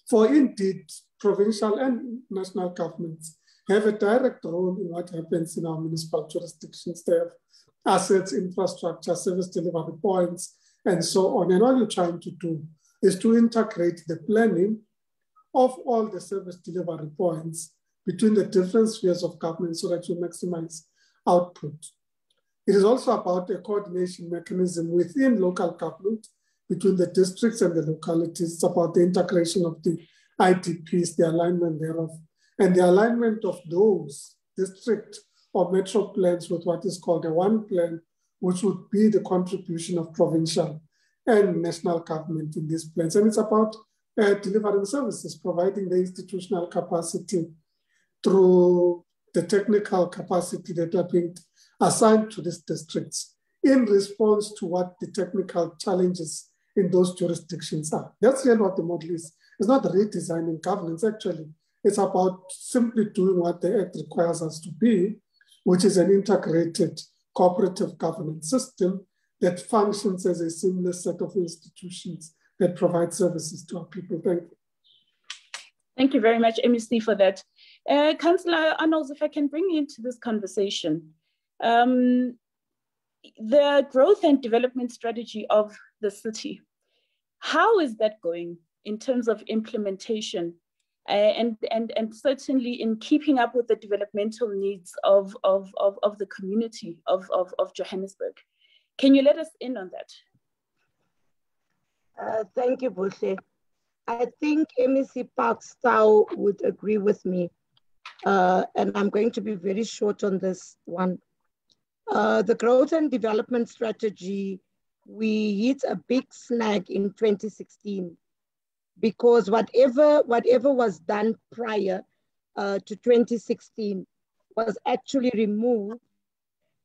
For indeed, provincial and national governments have a direct role in what happens in our municipal jurisdictions. They have assets, infrastructure, service delivery points, and so on. And all you're trying to do is to integrate the planning of all the service delivery points between the different spheres of government so that you maximize output. It is also about a coordination mechanism within local government between the districts and the localities. It's about the integration of the IDPs, the alignment thereof, and the alignment of those district or metro plans with what is called a one plan, which would be the contribution of provincial and national government in these plans. And it's about delivering services, providing the institutional capacity through the technical capacity that are being assigned to these districts in response to what the technical challenges in those jurisdictions are. That's really what the model is. It's not redesigning governance, actually. It's about simply doing what the Act requires us to be, which is an integrated cooperative governance system that functions as a seamless set of institutions that provide services to our people. Thank you. Thank you very much, MEC, for that. Councillor Arnolds, if I can bring you into this conversation. The growth and development strategy of the city, how is that going in terms of implementation and certainly in keeping up with the developmental needs of the community of Johannesburg? Can you let us in on that? Thank you, Buhle. I think MEC Parkstow would agree with me, and I'm going to be very short on this one. The growth and development strategy, we hit a big snag in 2016 because whatever was done prior to 2016 was actually removed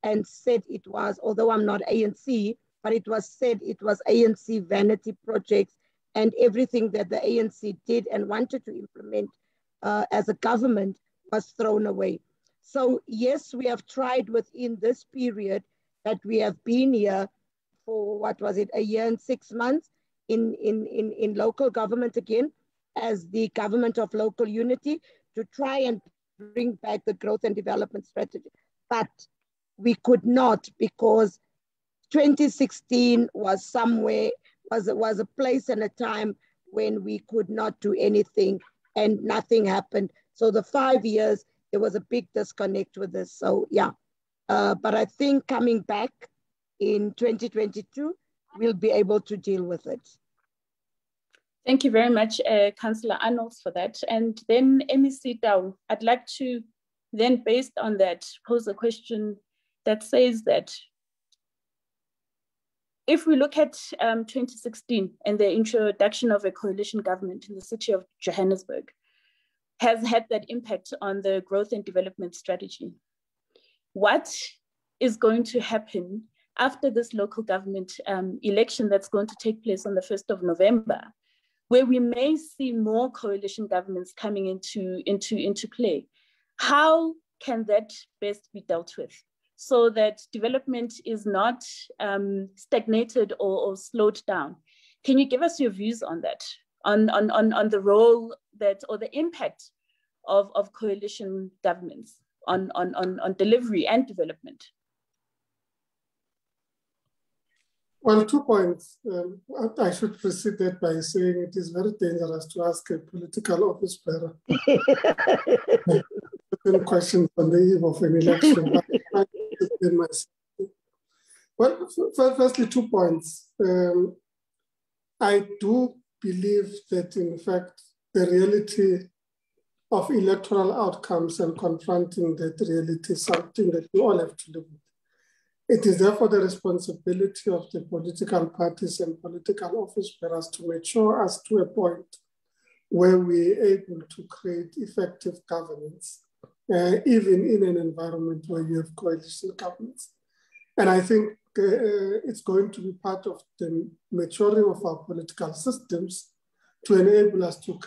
and said it was, although I'm not ANC, but it was said it was ANC vanity projects, and everything that the ANC did and wanted to implement as a government was thrown away. So yes, we have tried within this period that we have been here for, what was it, 1 year and 6 months in local government again, as the government of local unity, to try and bring back the growth and development strategy. But we could not, because 2016 was somewhere, was a place and a time when we could not do anything and nothing happened. So the 5 years, there was a big disconnect with this. So yeah, but I think coming back in 2022, we'll be able to deal with it. Thank you very much, Councillor Arnolds, for that. And then MEC Dow, I'd like to then, based on that, pose a question that says that if we look at 2016 and the introduction of a coalition government in the city of Johannesburg has had that impact on the growth and development strategy, what is going to happen after this local government election that's going to take place on the 1st of November, where we may see more coalition governments coming into play? How can that best be dealt with, so that development is not stagnated or slowed down? Can you give us your views on that, on the role that, or the impact of coalition governments on delivery and development? Well, 2 points. I should precede that by saying it is very dangerous to ask a political office bearer questions on the eve of an election. Well, firstly, 2 points. I do believe that, in fact, the reality of electoral outcomes and confronting that reality is something that we all have to live with. It is therefore the responsibility of the political parties and political office bearers to mature us to a point where we're able to create effective governance, even in an environment where you have coalition governments. And I think it's going to be part of the maturing of our political systems to enable us to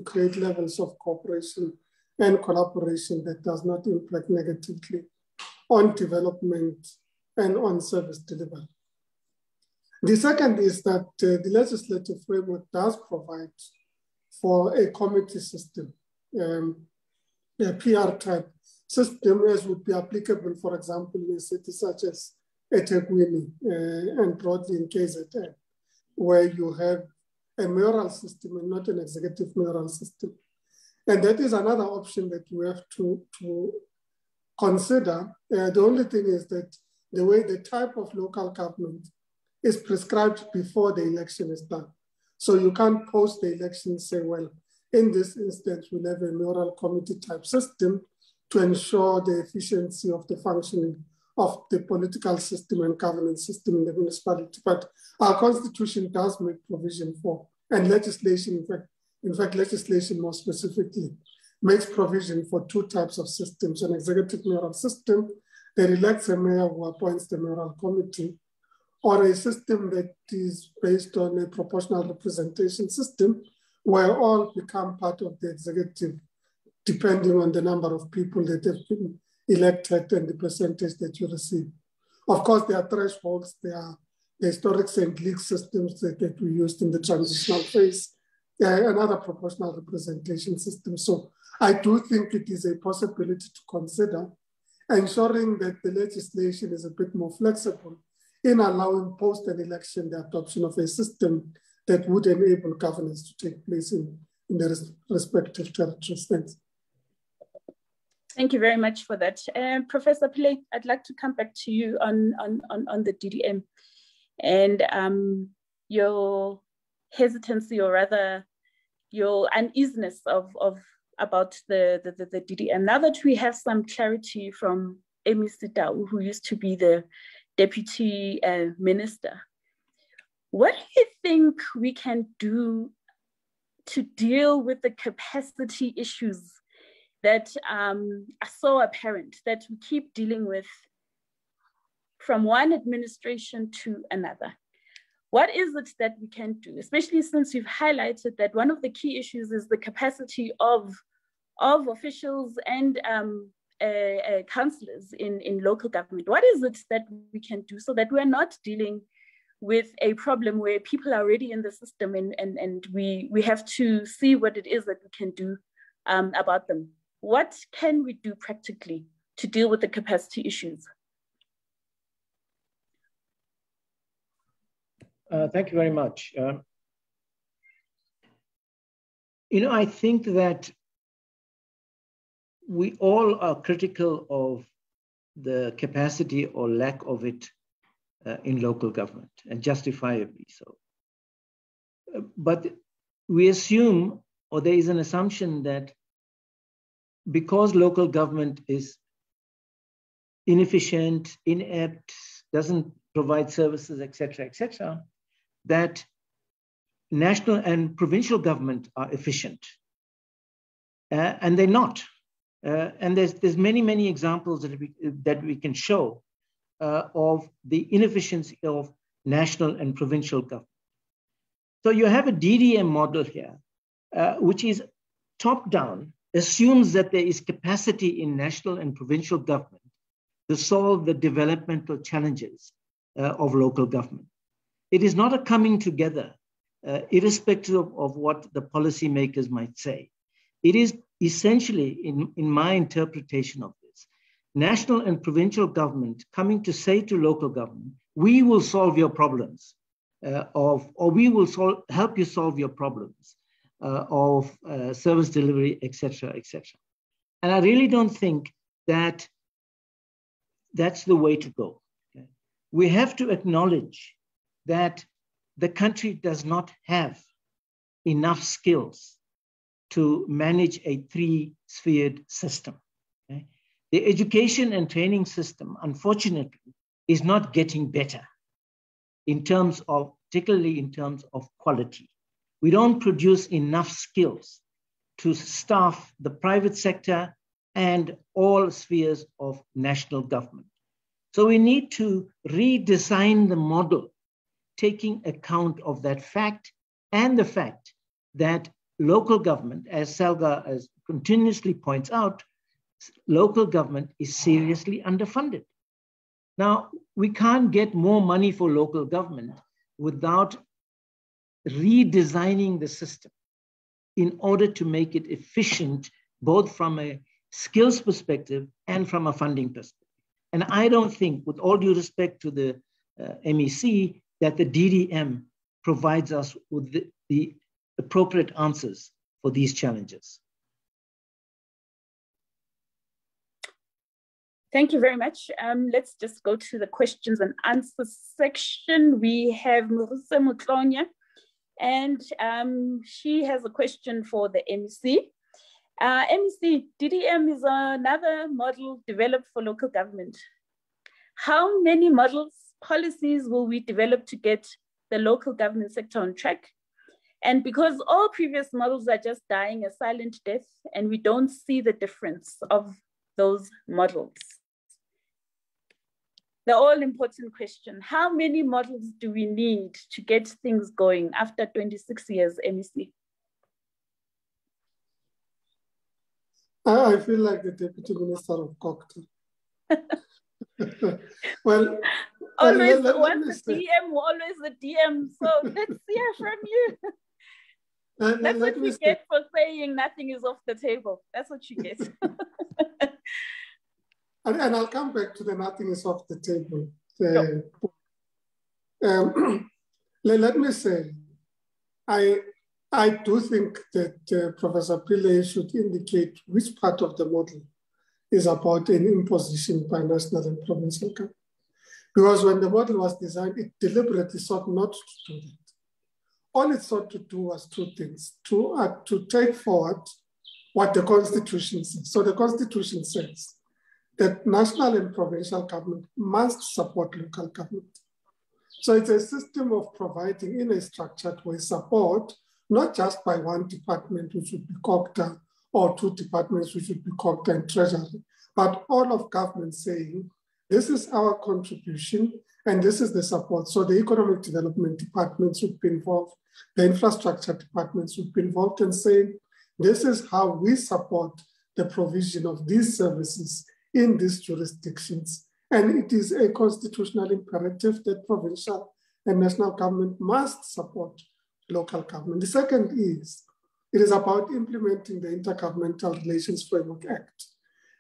create levels of cooperation and collaboration that does not impact negatively on development and on service delivery. The second is that the legislative framework does provide for a committee system, a PR type system, as would be applicable, for example, in a city such as eThekwini and broadly in KZN, where you have a mayoral system and not an executive mayoral system. And that is another option that we have to consider. The only thing is that the way the type of local government is prescribed before the election is done. So you can't post the election and say, well, in this instance, we'll have a mayoral committee type system to ensure the efficiency of the functioning of the political system and governance system in the municipality. But our constitution does make provision for, and legislation, in fact, legislation more specifically, makes provision for 2 types of systems: an executive mayoral system that elects a mayor who appoints the mayoral committee, or a system that is based on a proportional representation system where all become part of the executive, depending on the number of people that have been elected and the percentage that you receive. Of course, there are thresholds, there are the historic St. League systems that we used in the transitional phase another proportional representation system. So I do think it is a possibility to consider ensuring that the legislation is a bit more flexible in allowing post an election the adoption of a system that would enable governance to take place in the respective territories. Thanks. Thank you very much for that. Professor Pillay, I'd like to come back to you on the DDM and your hesitancy, or rather your uneasiness about the DDM. Now that we have some clarity from Amy Sitau, who used to be the Deputy Minister, what do you think we can do to deal with the capacity issues that are so apparent, that we keep dealing with from one administration to another? What is it that we can do, especially since you've highlighted that one of the key issues is the capacity of officials and councillors in local government? What is it that we can do so that we're not dealing with a problem where people are already in the system and we have to see what it is that we can do about them? What can we do practically to deal with the capacity issues? Thank you very much. I think that we all are critical of the capacity or lack of it in local government, and justifiably so. But we assume, or there is an assumption that because local government is inefficient, inept, doesn't provide services, etc., that national and provincial government are efficient, and they're not. And there's many examples that we can show of the inefficiency of national and provincial government. So you have a DDM model here, which is top-down, assumes that there is capacity in national and provincial government to solve the developmental challenges of local government. It is not a coming together, irrespective of what the policymakers might say. It is essentially, in my interpretation of this, national and provincial government coming to say to local government, we will solve your problems, or we will help you solve your problems of service delivery, etc. And I really don't think that that's the way to go. Okay? We have to acknowledge that the country does not have enough skills to manage a three-sphered system. Okay? The education and training system, unfortunately, is not getting better particularly in terms of quality. We don't produce enough skills to staff the private sector and all spheres of national government. So we need to redesign the model, taking account of that fact and the fact that local government, as Selga continuously points out, local government is seriously underfunded. Now, we can't get more money for local government without redesigning the system in order to make it efficient, both from a skills perspective and from a funding perspective. And I don't think, with all due respect to the MEC, that the DDM provides us with the appropriate answers for these challenges. Thank you very much. Let's just go to the questions and answers section. We have Murise Mutlonya, and she has a question for the MEC. MEC, DDM is another model developed for local government. How many models, policies will we develop to get the local government sector on track? And because all previous models are just dying a silent death and we don't see the difference of those models. The all-important question, how many models do we need to get things going after 26 years, MEC? I feel like the Deputy Minister of Cocteau. Well, always once the DM, always the DM. So let's hear from you. That's what you get for saying nothing is off the table. That's what you get. And I'll come back to the nothing is off the table. Let me say, I do think that Professor Pillay should indicate which part of the model is about an imposition by national and provincial government. Because when the model was designed, it deliberately sought not to do that. All it sought to do was two things, to take forward what the Constitution says. So the Constitution says that national and provincial government must support local government. So it's a system of providing in a structured way support, not just by one department, which would be COGTA, or two departments, which would be COGTA and Treasury, but all of government saying, this is our contribution and this is the support. So the economic development departments would be involved, the infrastructure departments would be involved in saying, this is how we support the provision of these services in these jurisdictions. And it is a constitutional imperative that provincial and national government must support local government. The second is, it is about implementing the Intergovernmental Relations Framework Act.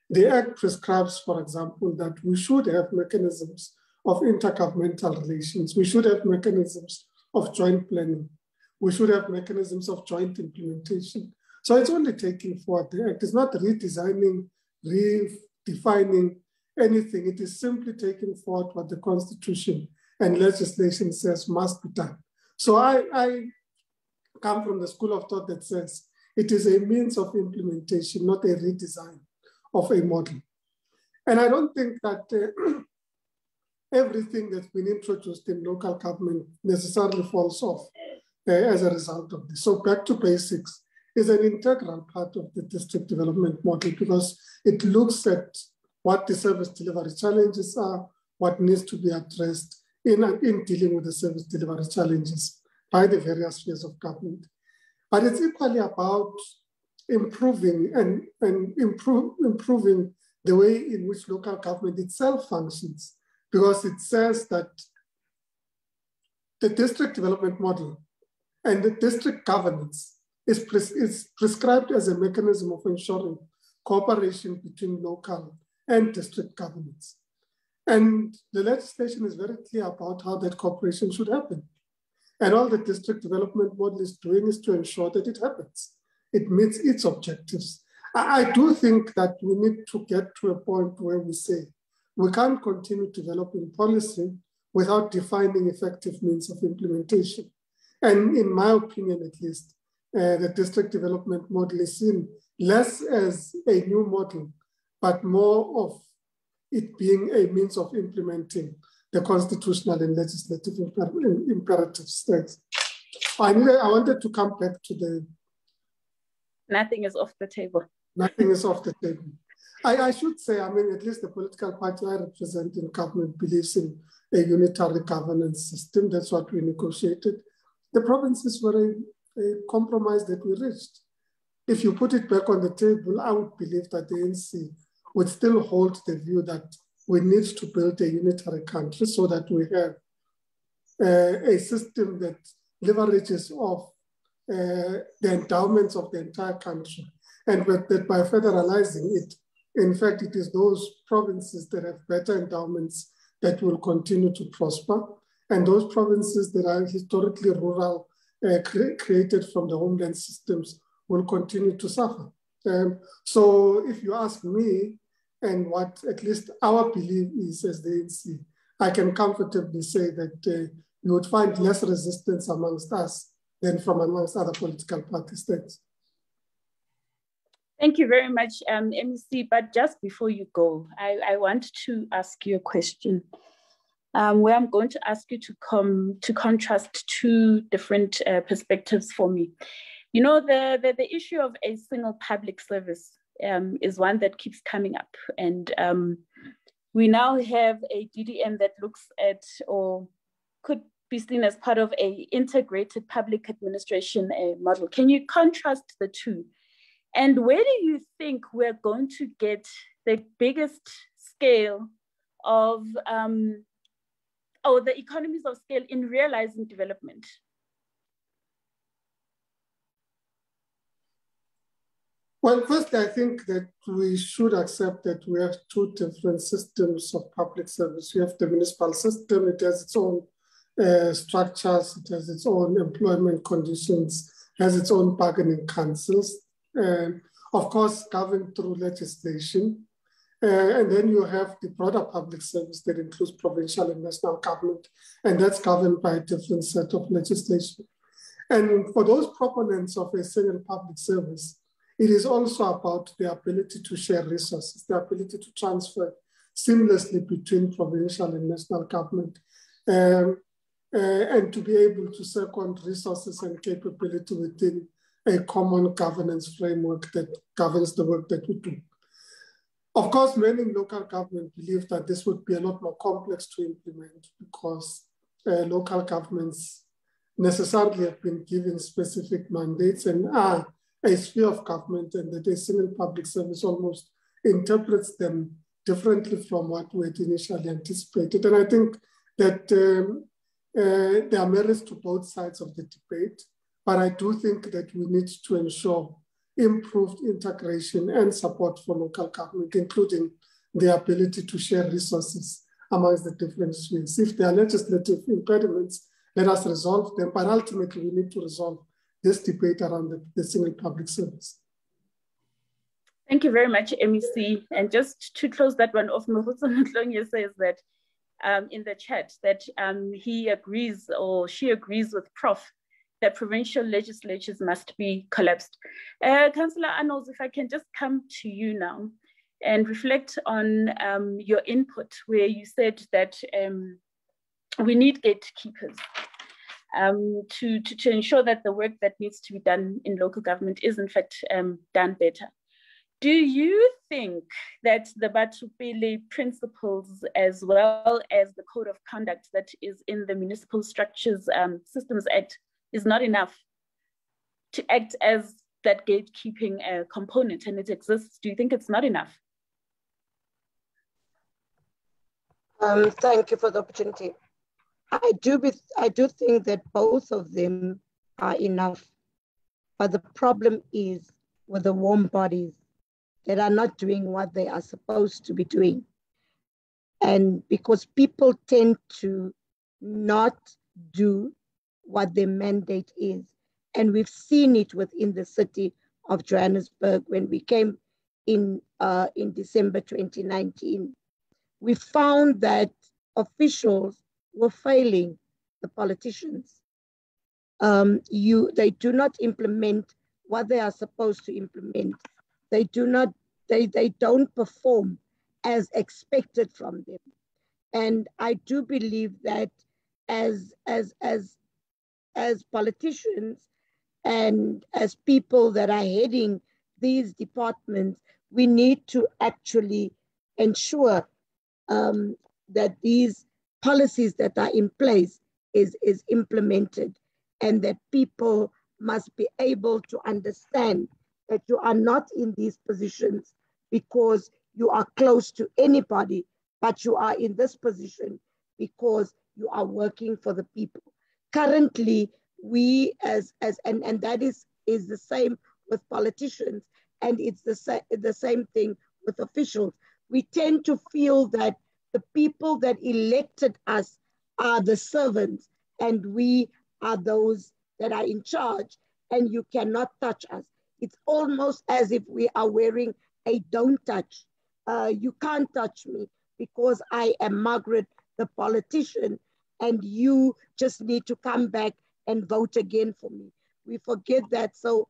The Act prescribes, for example, that we should have mechanisms of intergovernmental relations. We should have mechanisms of joint planning. We should have mechanisms of joint implementation. So it's only taking forward the Act. It's not redesigning, redefining anything. It is simply taking forward what the Constitution and legislation says must be done. So I come from the school of thought that says it is a means of implementation, not a redesign of a model. And I don't think that everything that's been introduced in local government necessarily falls off as a result of this. So back to basics is an integral part of the district development model because it looks at what the service delivery challenges are, what needs to be addressed in dealing with the service delivery challenges by the various spheres of government. But it's equally about improving improving the way in which local government itself functions, because it says that the district development model and the district governance is prescribed as a mechanism of ensuring cooperation between local and district governments. And the legislation is very clear about how that cooperation should happen. And all the district development model is doing is to ensure that it happens. It meets its objectives. I do think that we need to get to a point where we say, we can't continue developing policy without defining effective means of implementation. And in my opinion, at least, the district development model is seen less as a new model, but more of it being a means of implementing the constitutional and legislative imperatives. I wanted to come back to the... Nothing is off the table. Nothing is off the table. I should say, I mean, at least the political party I represent in government believes in a unitary governance system. That's what we negotiated. The provinces were a compromise that we reached. If you put it back on the table, I would believe that the ANC would still hold the view that we need to build a unitary country so that we have a system that leverages off the endowments of the entire country. And that by federalizing it, in fact, it is those provinces that have better endowments that will continue to prosper. And those provinces that are historically rural, created from the homeland systems, will continue to suffer. So if you ask me, and what at least our belief is as the ANC, I can comfortably say that you would find less resistance amongst us than from amongst other political parties. Thanks. Thank you very much, MEC. But just before you go, I want to ask you a question where I'm going to ask you to contrast two different perspectives for me. You know, the issue of a single public service is one that keeps coming up. And we now have a DDM that looks at or could be seen as part of an integrated public administration model. Can you contrast the two? And where do you think we're going to get the biggest scale of, or the economies of scale in realizing development? Well, first, I think that we should accept that we have two different systems of public service. We have the municipal system, it has its own structures, it has its own employment conditions, has its own bargaining councils, of course, governed through legislation. And then you have the broader public service that includes provincial and national government, and that's governed by a different set of legislation. And for those proponents of a single public service, it is also about the ability to share resources, the ability to transfer seamlessly between provincial and national government, and to be able to second resources and capability within a common governance framework that governs the work that we do. Of course, many in local government believe that this would be a lot more complex to implement because local governments necessarily have been given specific mandates and are a sphere of government, and that a single public service almost interprets them differently from what we had initially anticipated. And I think that there are merits to both sides of the debate, but I do think that we need to ensure improved integration and support for local government, including the ability to share resources amongst the different spheres. If there are legislative impediments, let us resolve them, but ultimately we need to resolve this debate around the single public service. Thank you very much, MEC. And just to close that one off, Mr. Mhlongo says that in the chat that he agrees or she agrees with Prof that provincial legislatures must be collapsed. Councillor Arnold, if I can just come to you now and reflect on your input where you said that we need gatekeepers to ensure that the work that needs to be done in local government is in fact done better. Do you think that the Batupele principles, as well as the code of conduct that is in the Municipal Structures Systems Act, is not enough to act as that gatekeeping component, and it exists? Do you think it's not enough? Thank you for the opportunity. I do think that both of them are enough, but the problem is with the warm bodies that are not doing what they are supposed to be doing. And because people tend to not do what their mandate is. And we've seen it within the city of Johannesburg when we came in December 2019. We found that officials were failing the politicians. They do not implement what they are supposed to implement. They don't perform as expected from them. And I do believe that as politicians and as people that are heading these departments, we need to actually ensure that these policies that are in place is implemented, and that people must be able to understand that you are not in these positions because you are close to anybody, but you are in this position because you are working for the people. Currently, we and that is the same with politicians, and it's the same thing with officials. We tend to feel that the people that elected us are the servants, and we are those that are in charge, and you cannot touch us. It's almost as if we are wearing a don't touch. You can't touch me because I am Margaret, the politician, and you just need to come back and vote again for me. We forget that. So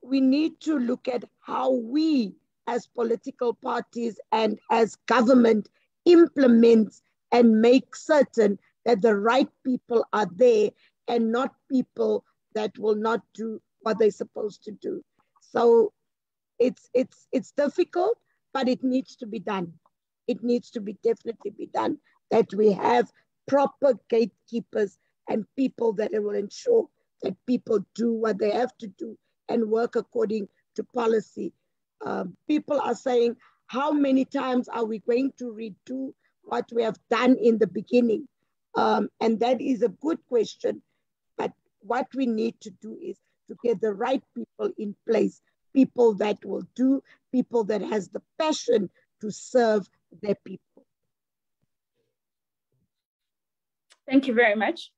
we need to look at how we as political parties and as government implements and make certain that the right people are there and not people that will not do what they're supposed to do. So it's difficult, but it needs to be done. It needs to be definitely be done, that we have proper gatekeepers and people that will ensure that people do what they have to do and work according to policy. People are saying, how many times are we going to redo what we have done in the beginning? And that is a good question. But what we need to do is to get the right people in place people that will do, people that has the passion to serve their people. Thank you very much.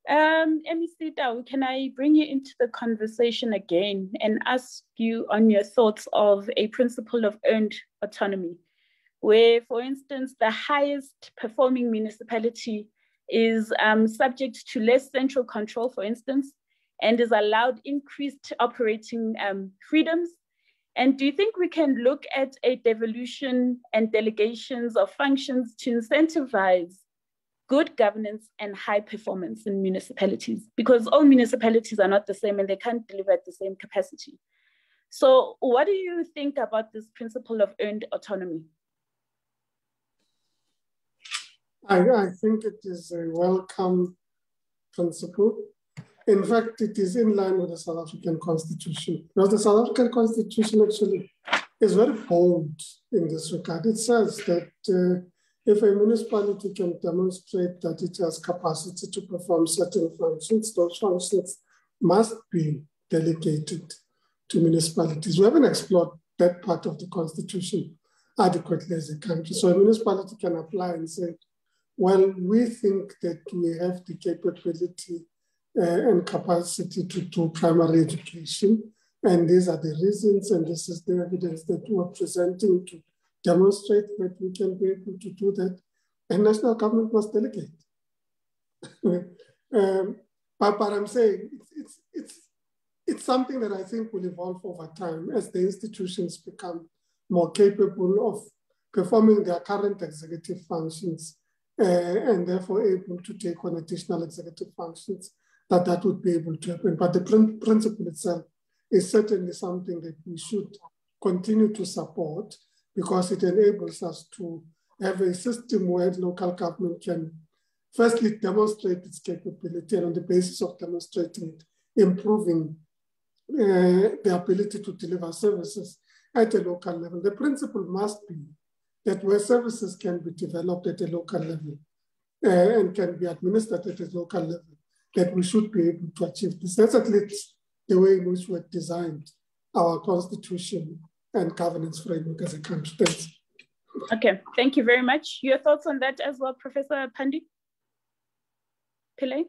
MEC Tau, can I bring you into the conversation again and ask you on your thoughts of a principle of earned autonomy, where, for instance, the highest performing municipality is subject to less central control, for instance, and is allowed increased operating freedoms? And do you think we can look at a devolution and delegations of functions to incentivize good governance and high performance in municipalities? Because all municipalities are not the same and they can't deliver at the same capacity. So what do you think about this principle of earned autonomy? I think it is a welcome principle. In fact, it is in line with the South African Constitution. Because the South African Constitution actually is very bold in this regard. It says that if a municipality can demonstrate that it has capacity to perform certain functions, those functions must be delegated to municipalities. We haven't explored that part of the Constitution adequately as a country. So a municipality can apply and say, well, we think that we have the capability and capacity to do primary education, and these are the reasons, and this is the evidence that we're presenting to demonstrate that we can be able to do that, and national government must delegate. But I'm saying it's something that I think will evolve over time as the institutions become more capable of performing their current executive functions and therefore able to take on additional executive functions, that would be able to happen. But the principle itself is certainly something that we should continue to support, because it enables us to have a system where local government can firstly demonstrate its capability, and on the basis of demonstrating it, improving the ability to deliver services at a local level. The principle must be that where services can be developed at a local level and can be administered at a local level, that we should be able to achieve this. That's at least the way in which we have designed our constitution and governance framework as a country. Thanks. Okay, thank you very much. Your thoughts on that as well, Professor Pandi Pillay?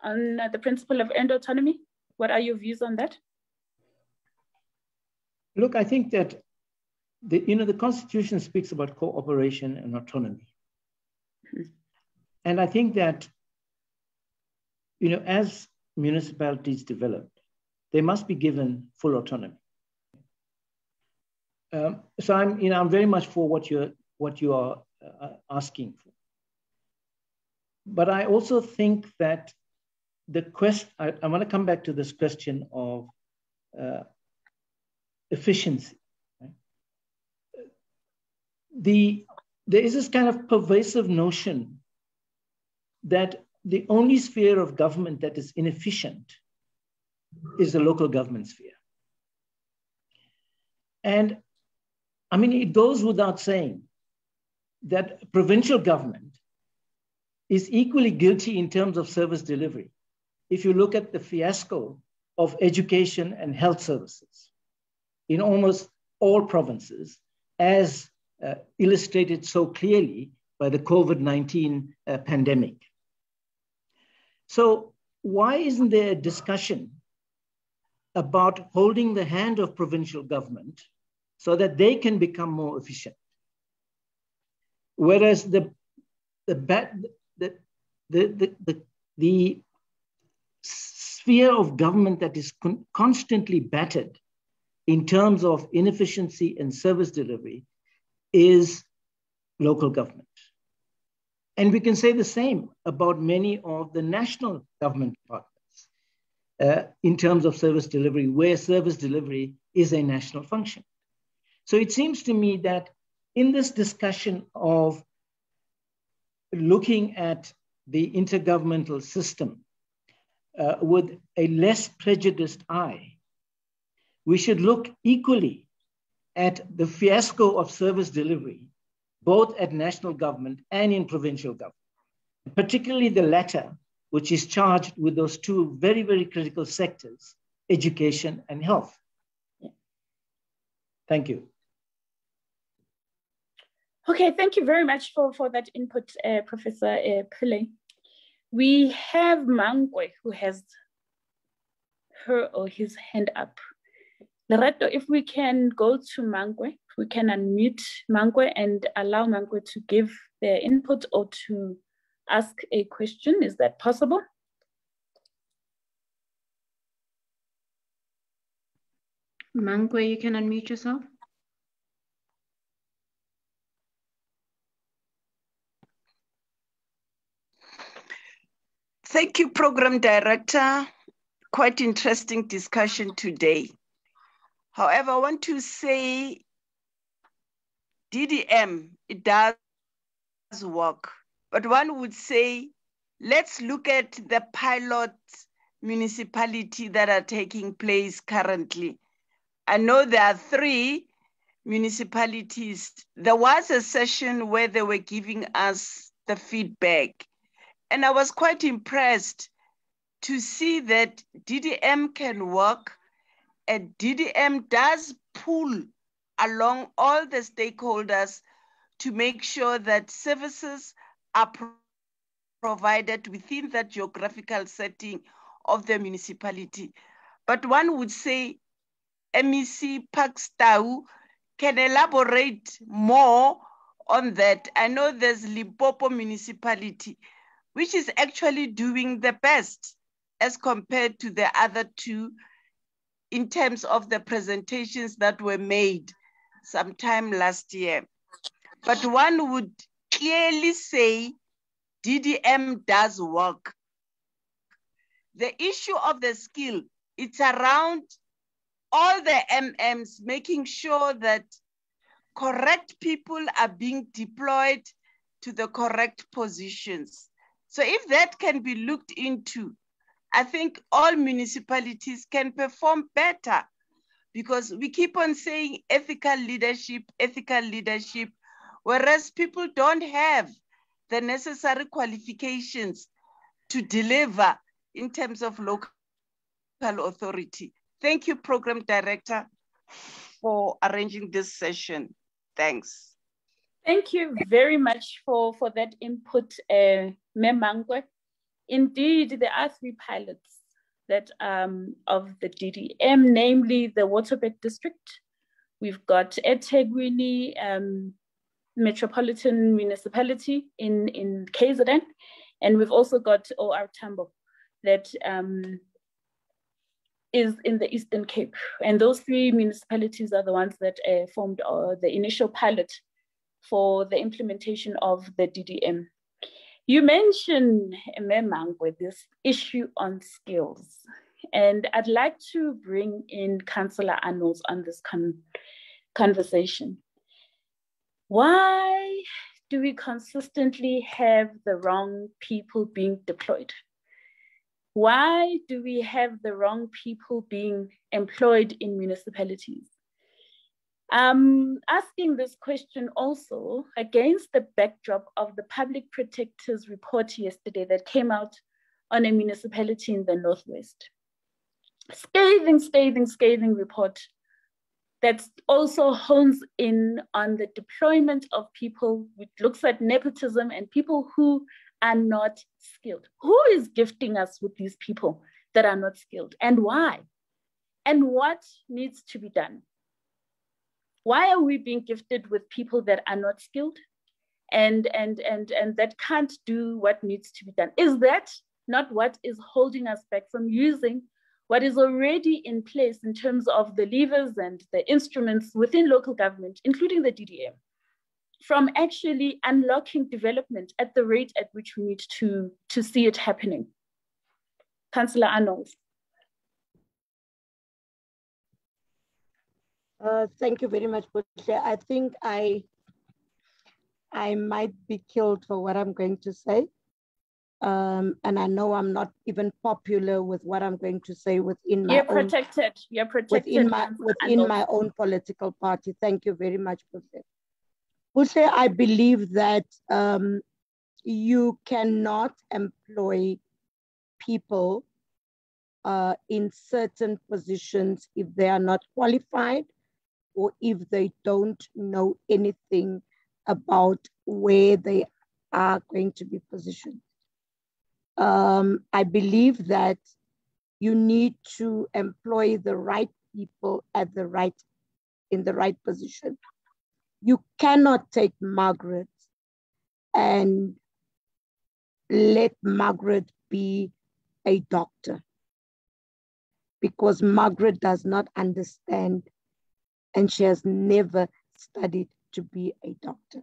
On the principle of earned autonomy, what are your views on that? Look, I think that the Constitution speaks about cooperation and autonomy. And I think that, as municipalities develop, they must be given full autonomy. So I'm very much for what you are asking for. But I also think that I want to come back to this question of efficiency. Right? There is this kind of pervasive notion that the only sphere of government that is inefficient is the local government sphere. And I mean, it goes without saying that provincial government is equally guilty in terms of service delivery. If you look at the fiasco of education and health services in almost all provinces, as illustrated so clearly by the COVID-19 pandemic. So why isn't there a discussion about holding the hand of provincial government so that they can become more efficient? Whereas the sphere of government that is constantly battered in terms of inefficiency and service delivery is local government. And we can say the same about many of the national government departments in terms of service delivery, where service delivery is a national function. So it seems to me that in this discussion of looking at the intergovernmental system with a less prejudiced eye, we should look equally at the fiasco of service delivery, both at national government and in provincial government, particularly the latter, which is charged with those two very, very critical sectors, education, and health. Thank you. Okay, thank you very much for that input, Professor Pillay. We have Mangwe, who has her or his hand up. Lerato, if we can go to Mangwe, we can unmute Mangwe and allow Mangwe to give their input or to ask a question. Is that possible? Mangwe, you can unmute yourself. Thank you, Program Director. Quite interesting discussion today. However, I want to say DDM, it does work. But one would say, let's look at the pilot municipality that are taking place currently. I know there are 3 municipalities. There was a session where they were giving us the feedback. And I was quite impressed to see that DDM can work, and DDM does pull along all the stakeholders to make sure that services are provided within that geographical setting of the municipality. But one would say MEC Pakstau can elaborate more on that. I know there's Limpopo municipality, which is actually doing the best as compared to the other 2 in terms of the presentations that were made sometime last year. But one would clearly say DDM does work. The issue of the skill, it's around all the MMs making sure that correct people are being deployed to the correct positions. So if that can be looked into, I think all municipalities can perform better, because we keep on saying ethical leadership, whereas people don't have the necessary qualifications to deliver in terms of local authority. Thank you, Program Director, for arranging this session. Thanks. Thank you very much for that input, Mangwe. Indeed, there are 3 pilots that of the DDM, namely the Waterberg District. We've got eThekwini Metropolitan Municipality in KZN, and we've also got OR Tambo that is in the Eastern Cape. And those 3 municipalities are the ones that formed the initial pilot for the implementation of the DDM. You mentioned, Mangwe, this issue on skills. And I'd like to bring in Councillor Arnold on this conversation. Why do we consistently have the wrong people being deployed? Why do we have the wrong people being employed in municipalities? I'm asking this question also against the backdrop of the Public Protector's report yesterday that came out on a municipality in the Northwest. Scathing report that also hones in on the deployment of people, which looks at nepotism and people who are not skilled. Who is gifting us with these people that are not skilled, and why? And what needs to be done? Why are we being gifted with people that are not skilled and that can't do what needs to be done? Is that not what is holding us back from using what is already in place in terms of the levers and the instruments within local government, including the DDM, from actually unlocking development at the rate at which we need to see it happening? Councillor Arnold. Thank you very much, Butle. I think I might be killed for what I'm going to say. And I know I'm not even popular with what I'm going to say within my You're protected within my own political party. Thank you very much, Butle. Butle, I believe that you cannot employ people in certain positions if they are not qualified or if they don't know anything about where they are going to be positioned. I believe that you need to employ the right people in the right position. You cannot take Margaret and let Margaret be a doctor, because Margaret does not understand and she has never studied to be a doctor.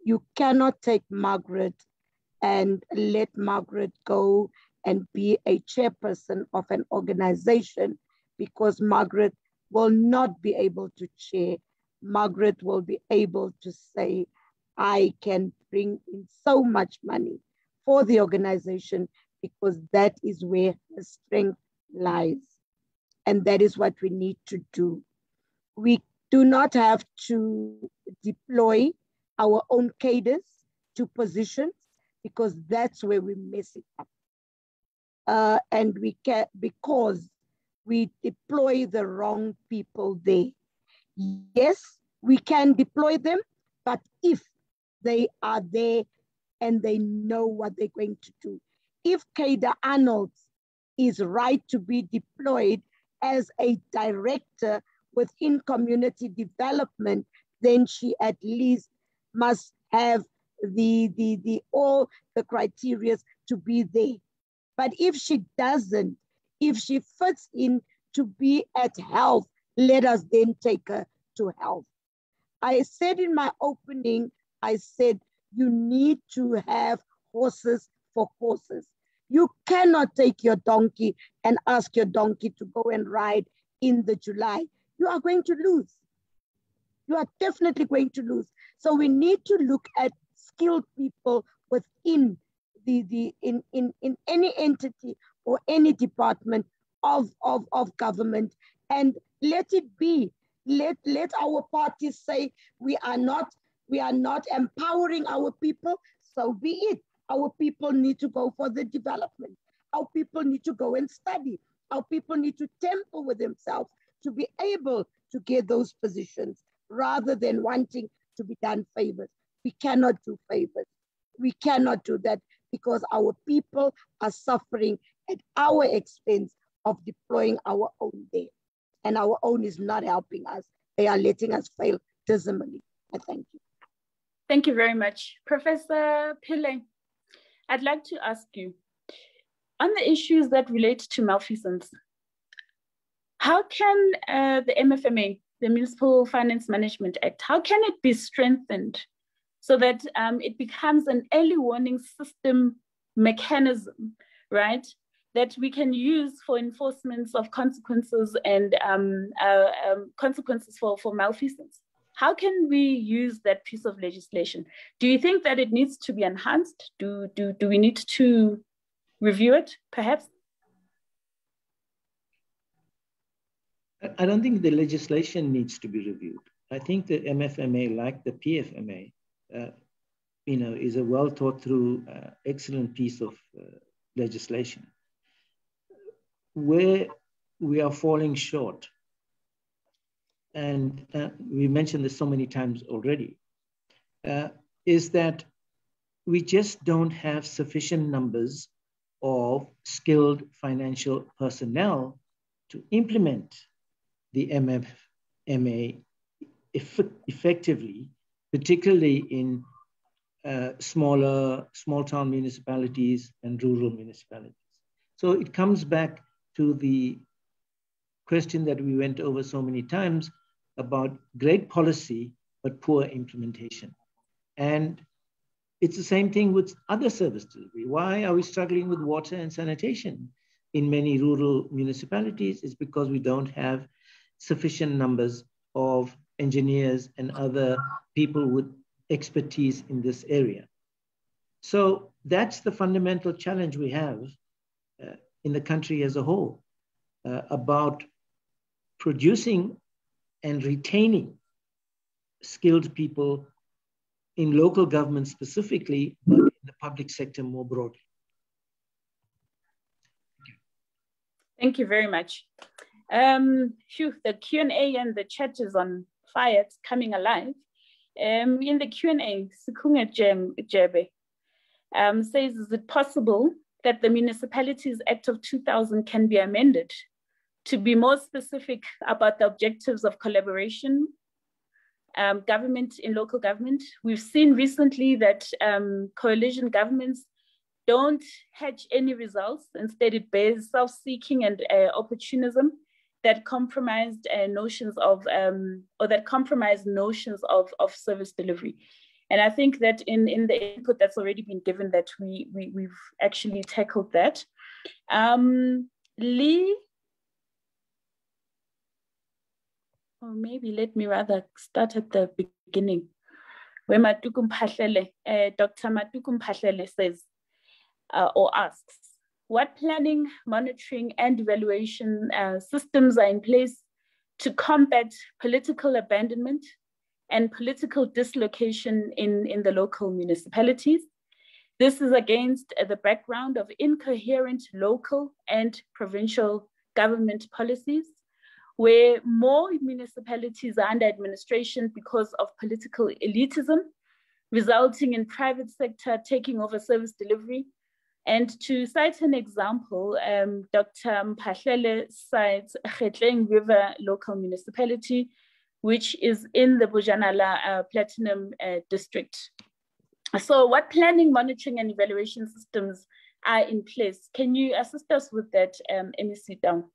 You cannot take Margaret and let Margaret go and be a chairperson of an organization, because Margaret will not be able to chair. Margaret will be able to say, I can bring in so much money for the organization, because that is where the strength lies. And that is what we need to do. We do not have to deploy our own cadres to positions, because that's where we mess it up. And we can, because we deploy the wrong people there. Yes, we can deploy them, but if they are there and they know what they're going to do. If Kada Arnold is right to be deployed as a director within community development, then she at least must have all the criteria to be there. But if she doesn't, if she fits in to be at health, let us then take her to health. I said in my opening, I said, you need to have horses for courses. You cannot take your donkey and ask your donkey to go and ride in the July. You are going to lose. You are definitely going to lose. So we need to look at skilled people within in any entity or any department of government, and let it be. Let our parties say we are not empowering our people, so be it. Our people need to go for the development. Our people need to go and study. Our people need to temper with themselves to be able to get those positions, rather than wanting to be done favors. We cannot do favors. We cannot do that, because our people are suffering at our expense of deploying our own there. And our own is not helping us. They are letting us fail dismally. I thank you. Thank you very much. Professor Pillay, I'd like to ask you, on the issues that relate to malfeasance, how can the MFMA, the Municipal Finance Management Act, how can it be strengthened so that it becomes an early warning system mechanism, right, that we can use for enforcement of consequences and consequences for malfeasance? How can we use that piece of legislation? Do you think that it needs to be enhanced? Do we need to review it, perhaps? I don't think the legislation needs to be reviewed. I think the MFMA, like the PFMA, is a well thought through, excellent piece of legislation. Where we are falling short, and we mentioned this so many times already, is that we just don't have sufficient numbers of skilled financial personnel to implement the MFMA effectively, particularly in small town municipalities and rural municipalities. So it comes back to the question that we went over so many times about great policy, but poor implementation. And it's the same thing with other service delivery. Why are we struggling with water and sanitation in many rural municipalities? It's because we don't have sufficient numbers of engineers and other people with expertise in this area. So that's the fundamental challenge we have in the country as a whole, about producing and retaining skilled people in local government specifically, but in the public sector more broadly. Thank you very much. The Q&A and the chat is on fire. It's coming alive. In the Q&A, Sikunga Jebe says, is it possible that the Municipalities Act of 2000 can be amended to be more specific about the objectives of collaboration, government in local government? We've seen recently that coalition governments don't hatch any results. Instead, it bears self-seeking and opportunism that compromised notions of service delivery. And I think that in the input that's already been given, that we've actually tackled that. Lee, or maybe let me rather start at the beginning, where Dr. Matukum Pashlele says, or asks, what planning, monitoring, and evaluation systems are in place to combat political abandonment and political dislocation in the local municipalities? This is against the background of incoherent local and provincial government policies, where more municipalities are under administration because of political elitism, resulting in private sector taking over service delivery. And to cite an example, Dr. Mphahlele cites Kgetleng River local municipality, which is in the Bojanala Platinum District. So what planning, monitoring, and evaluation systems are in place? Can you assist us with that, MEC Down?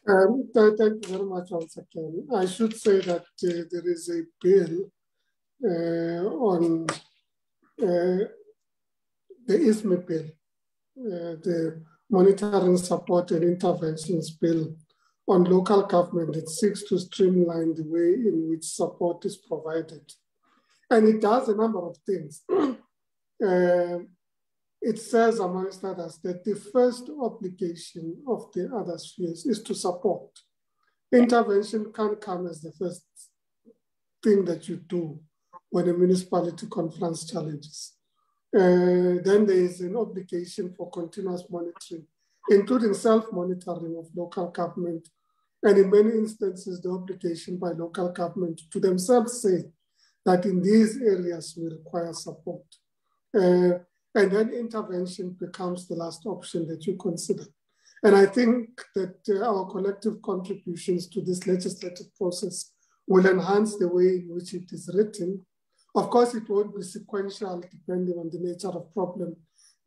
Thank you very much once again. I should say that there is a bill on the ISME bill, the Monitoring, Support and Interventions bill on local government. It seeks to streamline the way in which support is provided. And it does a number of things. It says, amongst others, that the first obligation of the other spheres is to support. Intervention can't come as the first thing that you do when a municipality confronts challenges. Then there is an obligation for continuous monitoring, including self-monitoring of local government, and in many instances, the obligation by local government to themselves say that in these areas we require support. And then intervention becomes the last option that you consider. And I think that our collective contributions to this legislative process will enhance the way in which it is written. Of course, it won't be sequential depending on the nature of problem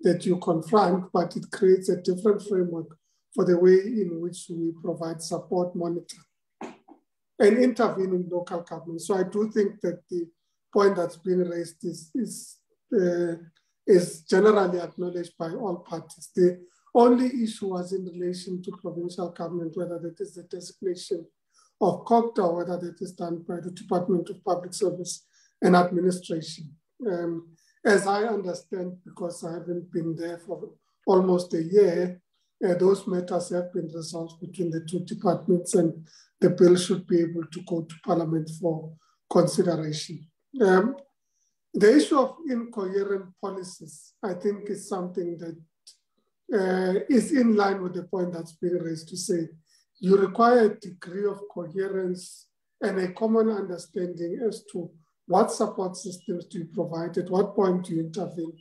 that you confront, but it creates a different framework for the way in which we provide support, monitor, and intervene in local government. So I do think that the point that's being raised is generally acknowledged by all parties. The only issue was in relation to provincial government, whether that is the designation of COGTA or whether that is done by the Department of Public Service and Administration. As I understand, because I haven't been there for almost a year, those matters have been resolved between the two departments, and the bill should be able to go to Parliament for consideration. The issue of incoherent policies, I think, is something that is in line with the point that's being raised to say you require a degree of coherence and a common understanding as to what support systems do you provide, at what point do you intervene,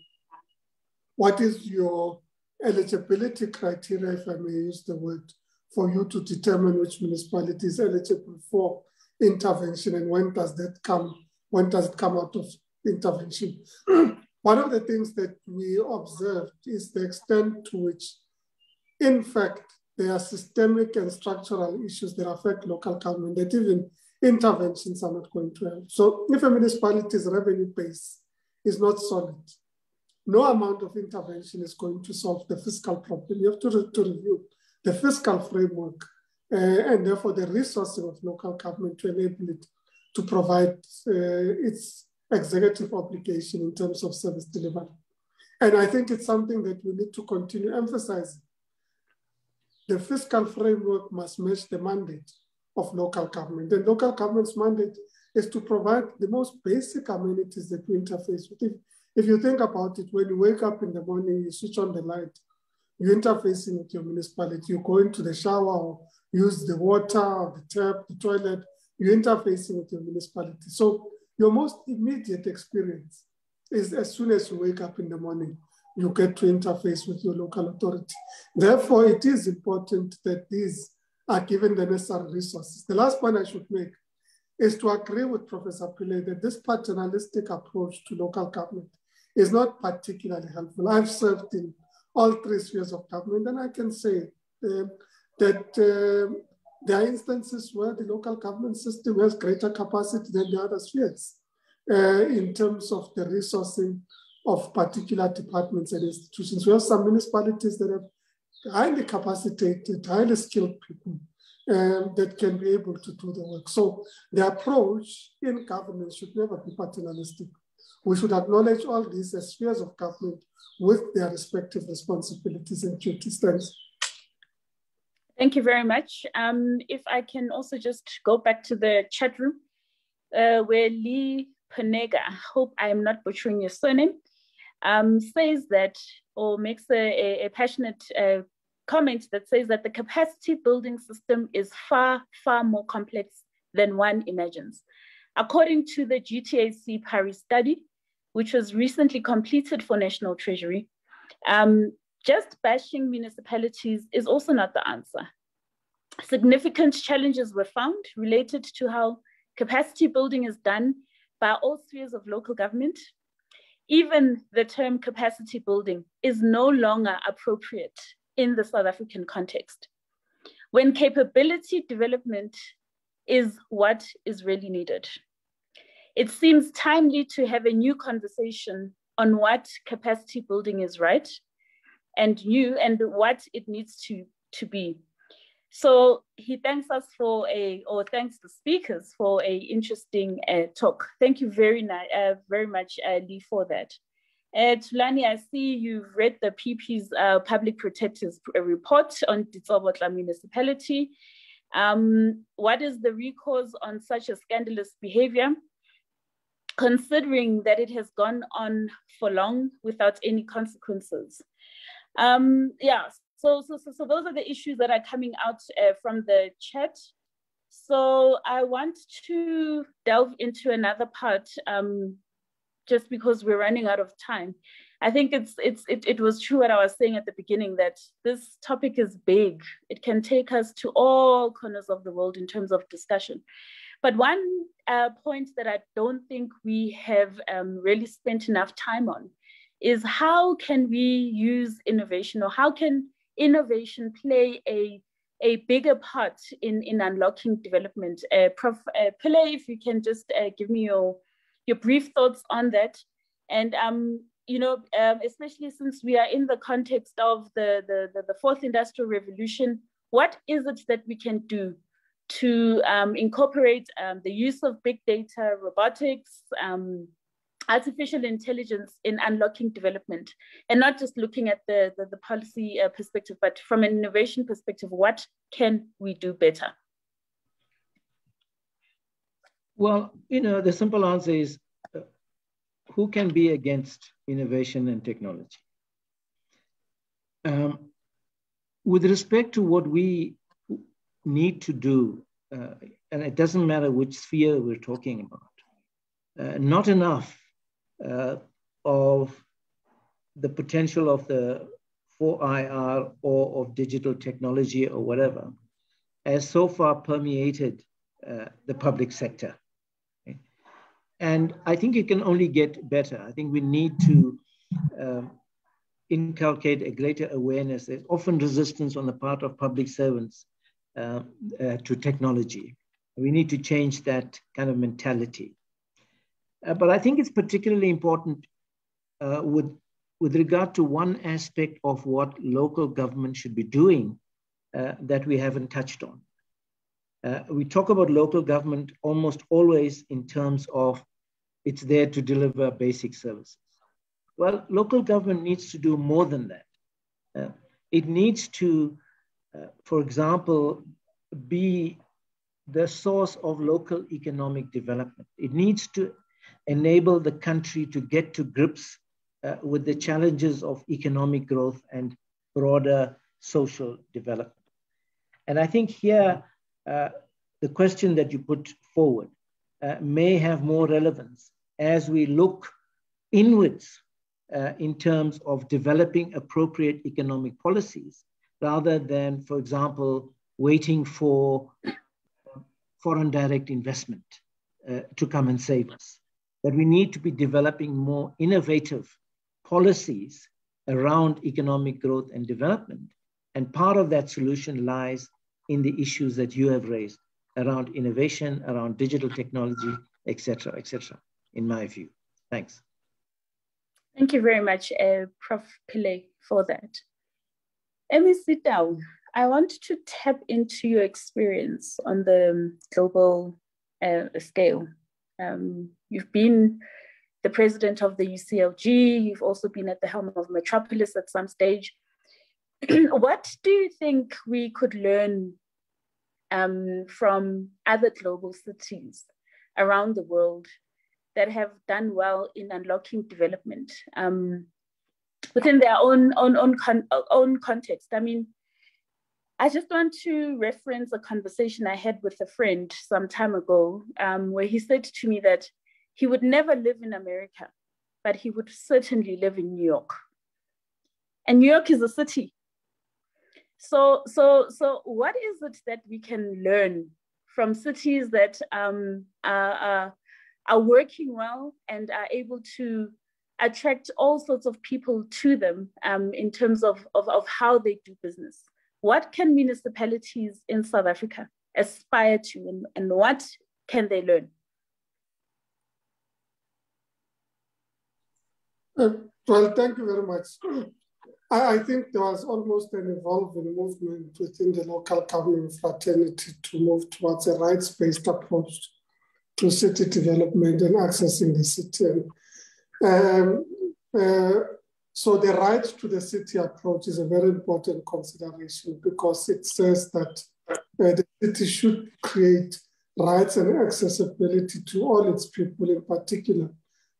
what is your eligibility criteria, if I may use the word, for you to determine which municipality is eligible for intervention, and when does that come, when does it come out of intervention. One of the things that we observed is the extent to which, in fact, there are systemic and structural issues that affect local government that even interventions are not going to help. So if a municipality's revenue base is not solid, no amount of intervention is going to solve the fiscal problem. You have to review the fiscal framework and therefore the resourcing of local government to enable it to provide its executive obligation in terms of service delivery. And I think it's something that we need to continue emphasizing. The fiscal framework must match the mandate of local government. And local government's mandate is to provide the most basic amenities that we interface with. If you think about it, when you wake up in the morning, you switch on the light, you're interfacing with your municipality, you go into the shower or use the water or the tap, the toilet, you're interfacing with your municipality. So your most immediate experience is as soon as you wake up in the morning, you get to interface with your local authority. Therefore, it is important that these are given the necessary resources. The last point I should make is to agree with Professor Pillay that this paternalistic approach to local government is not particularly helpful. I've served in all three spheres of government, and I can say that there are instances where the local government system has greater capacity than the other spheres in terms of the resourcing of particular departments and institutions. We have some municipalities that have highly capacitated, highly skilled people that can be able to do the work. So the approach in governance should never be paternalistic. We should acknowledge all these as spheres of government with their respective responsibilities and duties. Thanks. Thank you very much. If I can also just go back to the chat room, where Lee Penega, I hope I am not butchering your surname, says that, or makes a passionate comment that says that the capacity building system is far, far more complex than one imagines. According to the GTAC Paris study, which was recently completed for National Treasury, just bashing municipalities is also not the answer. Significant challenges were found related to how capacity building is done by all spheres of local government. Even the term capacity building is no longer appropriate in the South African context, when capability development is what is really needed. It seems timely to have a new conversation on what capacity building is, right? And what it needs to be. So he thanks us thanks the speakers for a interesting talk. Thank you very much, Lee, for that. Tulani, I see you've read the PP's Public Protector's report on Dislocation municipality. What is the recourse on such a scandalous behavior, considering that it has gone on for long without any consequences? So those are the issues that are coming out from the chat. So I want to delve into another part, just because we're running out of time. I think it was true what I was saying at the beginning, that this topic is big. It can take us to all corners of the world in terms of discussion. But one point that I don't think we have really spent enough time on is how can we use innovation, or how can innovation play a bigger part in unlocking development? Prof. Pillay, if you can just give me your brief thoughts on that. And especially since we are in the context of the fourth industrial revolution, what is it that we can do to incorporate the use of big data, robotics, artificial intelligence in unlocking development, and not just looking at the policy perspective, but from an innovation perspective, what can we do better? Well, the simple answer is, who can be against innovation and technology? With respect to what we need to do, and it doesn't matter which sphere we're talking about, not enough of the potential of the 4IR or of digital technology or whatever has so far permeated the public sector. Okay? And I think it can only get better. I think we need to inculcate a greater awareness. There's often resistance on the part of public servants to technology. We need to change that kind of mentality. But I think it's particularly important with regard to one aspect of what local government should be doing that we haven't touched on. We talk about local government almost always in terms of it's there to deliver basic services. Well, local government needs to do more than that. It needs to, for example, be the source of local economic development. It needs to enable the country to get to grips with the challenges of economic growth and broader social development. And I think here, the question that you put forward may have more relevance as we look inwards in terms of developing appropriate economic policies, rather than, for example, waiting for foreign direct investment to come and save us. That we need to be developing more innovative policies around economic growth and development. And part of that solution lies in the issues that you have raised around innovation, around digital technology, et cetera, in my view. Thanks. Thank you very much, Prof. Pillay, for that. Ms. Sitau, I want to tap into your experience on the global scale. You've been the president of the UCLG, you've also been at the helm of Metropolis at some stage. What do you think we could learn from other global cities around the world that have done well in unlocking development within their own context? I mean, I just want to reference a conversation I had with a friend some time ago, where he said to me that he would never live in America, but he would certainly live in New York. And New York is a city. So what is it that we can learn from cities that are working well and are able to attract all sorts of people to them in terms of how they do business? What can municipalities in South Africa aspire to, and what can they learn? Well, thank you very much. I think there was almost an evolving movement within the local government fraternity to move towards a rights-based approach to city development and accessing the city. So the right to the city approach is a very important consideration, because it says that the city should create rights and accessibility to all its people, in particular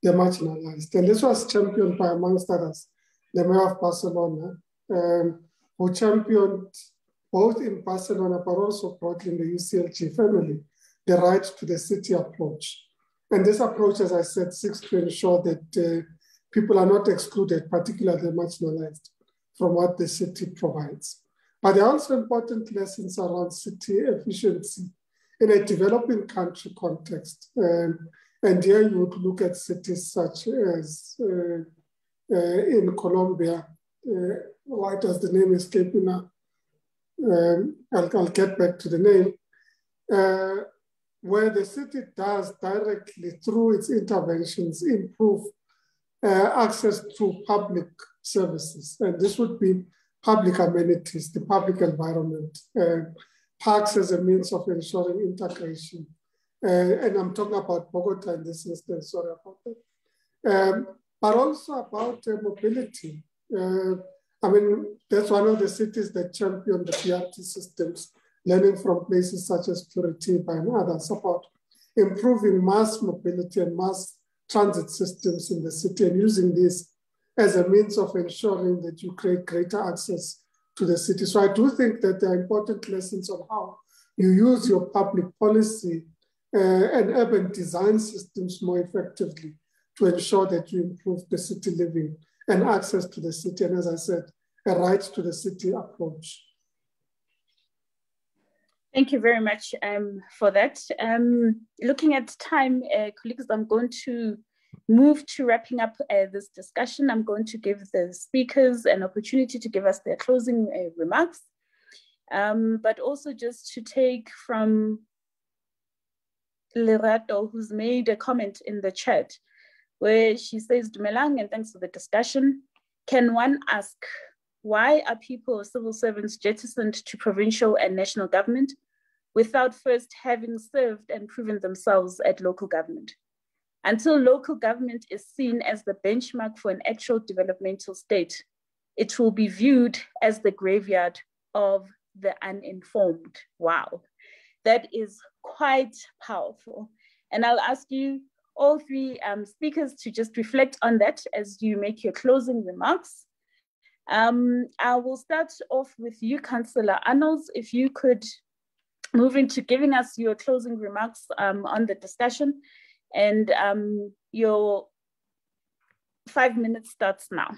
the marginalized. And this was championed by, amongst others, the mayor of Barcelona, who championed both in Barcelona, but also broadly in the UCLG family, the right to the city approach. And this approach, as I said, seeks to ensure that people are not excluded, particularly the marginalized, from what the city provides. But there are also important lessons around city efficiency in a developing country context. And here you would look at cities such as in Colombia, why does the name escape me now? I'll get back to the name, where the city does directly, through its interventions, improve access to public services. And this would be public amenities, the public environment, parks as a means of ensuring integration. And I'm talking about Bogota in this instance, sorry about that. But also about mobility. I mean, that's one of the cities that champion the BRT systems, learning from places such as Curitiba and others about improving mass mobility and mass transit systems in the city, and using this as a means of ensuring that you create greater access to the city. So I do think that there are important lessons on how you use your public policy and urban design systems more effectively to ensure that you improve the city living and access to the city. And as I said, a right to the city approach. Thank you very much for that. Looking at time, colleagues, I'm going to move to wrapping up this discussion. I'm going to give the speakers an opportunity to give us their closing remarks, but also just to take from Lerato, who's made a comment in the chat, where she says, Dumelang, and thanks for the discussion. Can one ask, why are people or civil servants jettisoned to provincial and national government without first having served and proven themselves at local government? Until local government is seen as the benchmark for an actual developmental state, it will be viewed as the graveyard of the uninformed. Wow, that is quite powerful. And I'll ask you all three speakers to just reflect on that as you make your closing remarks. I will start off with you, Councillor Arnolds, if you could move into giving us your closing remarks on the discussion, and your 5 minutes starts now.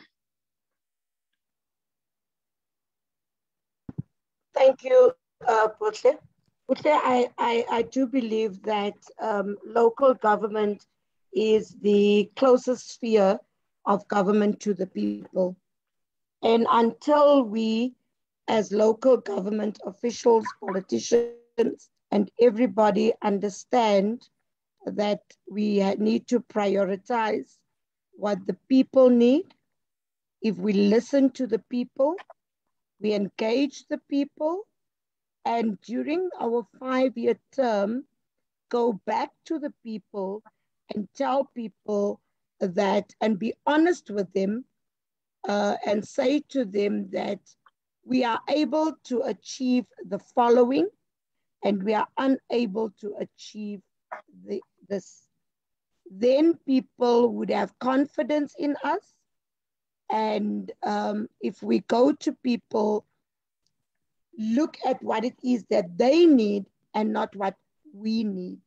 Thank you, Putle. I do believe that local government is the closest sphere of government to the people. And until we, as local government officials, politicians, and everybody understand that we need to prioritize what the people need, if we listen to the people, we engage the people, and during our 5-year term, go back to the people and tell people that, and be honest with them, and say to them that we are able to achieve the following, and we are unable to achieve this. Then people would have confidence in us. And if we go to people, look at what it is that they need and not what we need.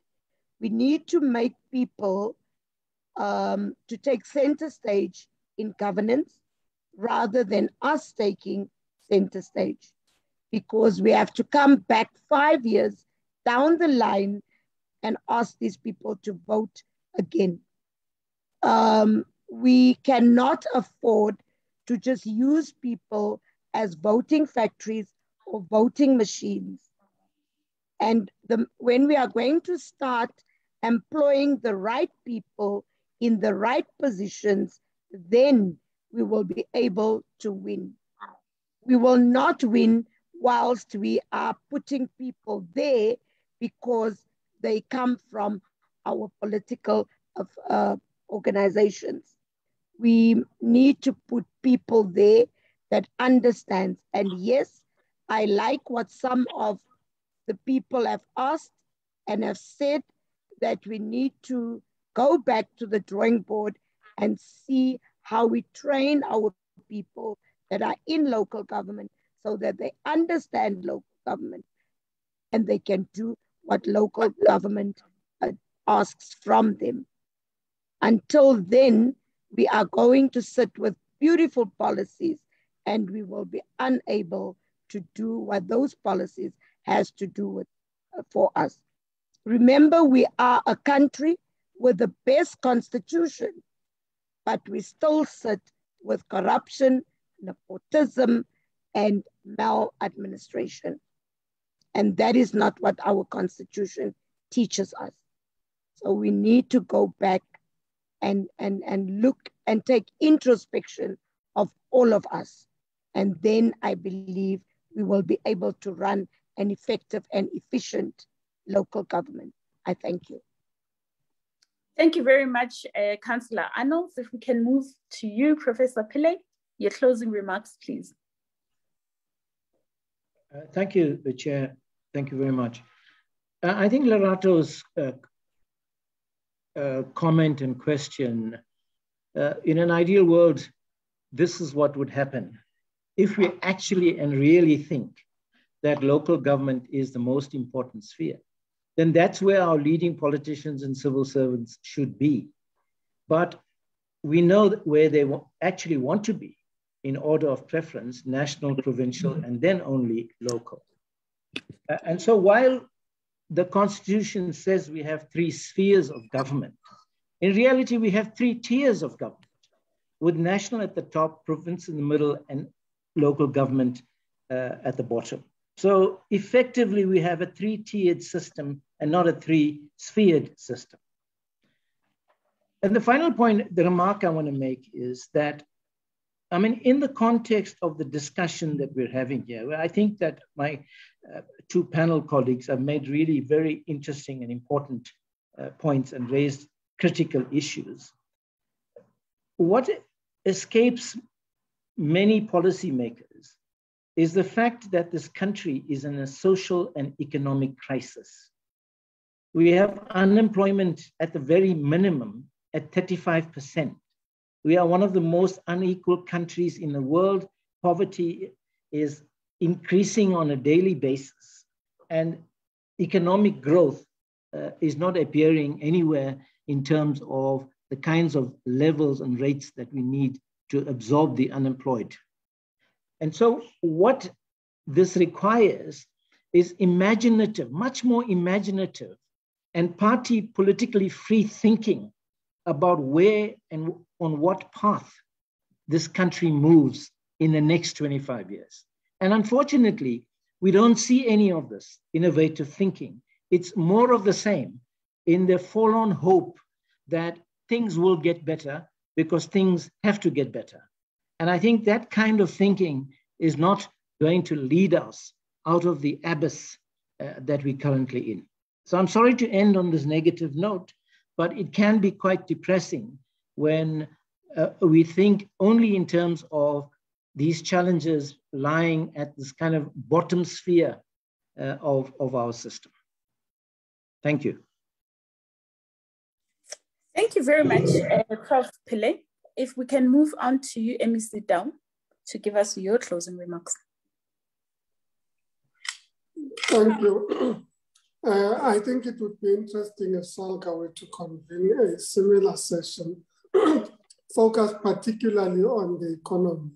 We need to make people to take center stage in governance rather than us taking center stage, because we have to come back 5 years down the line and ask these people to vote again. We cannot afford to just use people as voting factories or voting machines. And when we are going to start employing the right people in the right positions, then we will be able to win. We will not win whilst we are putting people there because they come from our political organizations. We need to put people there that understands. And yes, I like what some of the people have asked and have said, that we need to go back to the drawing board and see how we train our people that are in local government so that they understand local government and they can do what local government asks from them. Until then, we are going to sit with beautiful policies and we will be unable to do what those policies has to do with for us. Remember, we are a country with the best constitution, but we still sit with corruption, nepotism, and maladministration. And that is not what our constitution teaches us. So we need to go back and look and take introspection of all of us. And then I believe we will be able to run an effective and efficient local government. I thank you. Thank you very much, Councillor Arnolds. If we can move to you, Professor Pillay, your closing remarks, please. Thank you, the Chair. Thank you very much. I think Larato's comment and question, in an ideal world, this is what would happen. If we actually and really think that local government is the most important sphere, then that's where our leading politicians and civil servants should be. But we know where they actually want to be in order of preference: national, provincial, and then only local. And so while the Constitution says we have 3 spheres of government, in reality, we have 3 tiers of government, with national at the top, province in the middle, and local government at the bottom. So effectively, we have a 3-tiered system and not a 3-sphered system. And the final point, the remark I want to make is that, I mean, in the context of the discussion that we're having here, I think that my 2 panel colleagues have made really very interesting and important points and raised critical issues. What escapes many policymakers is the fact that this country is in a social and economic crisis. We have unemployment at the very minimum at 35%. We are one of the most unequal countries in the world. Poverty is increasing on a daily basis, and economic growth is not appearing anywhere in terms of the kinds of levels and rates that we need to absorb the unemployed. And so what this requires is imaginative, much more imaginative and party politically free thinking about where and on what path this country moves in the next 25 years. And unfortunately, we don't see any of this innovative thinking. It's more of the same in the forlorn hope that things will get better because things have to get better. And I think that kind of thinking is not going to lead us out of the abyss that we're currently in. So I'm sorry to end on this negative note, but it can be quite depressing when we think only in terms of these challenges lying at this kind of bottom sphere of our system. Thank you. Thank you very much, Prof. Pillay. If we can move on to you, MEC Down, to give us your closing remarks. Thank you. I think it would be interesting if SALGA were to convene a similar session focused particularly on the economy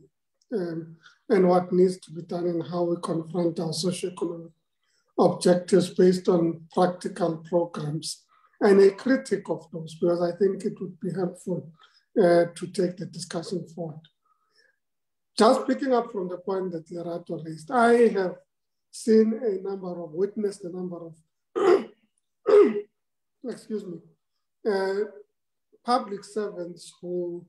and what needs to be done and how we confront our socioeconomic objectives based on practical programs and a critique of those, because I think it would be helpful to take the discussion forward. Just picking up from the point that Lerato raised, I have seen witnessed a number of excuse me, public servants who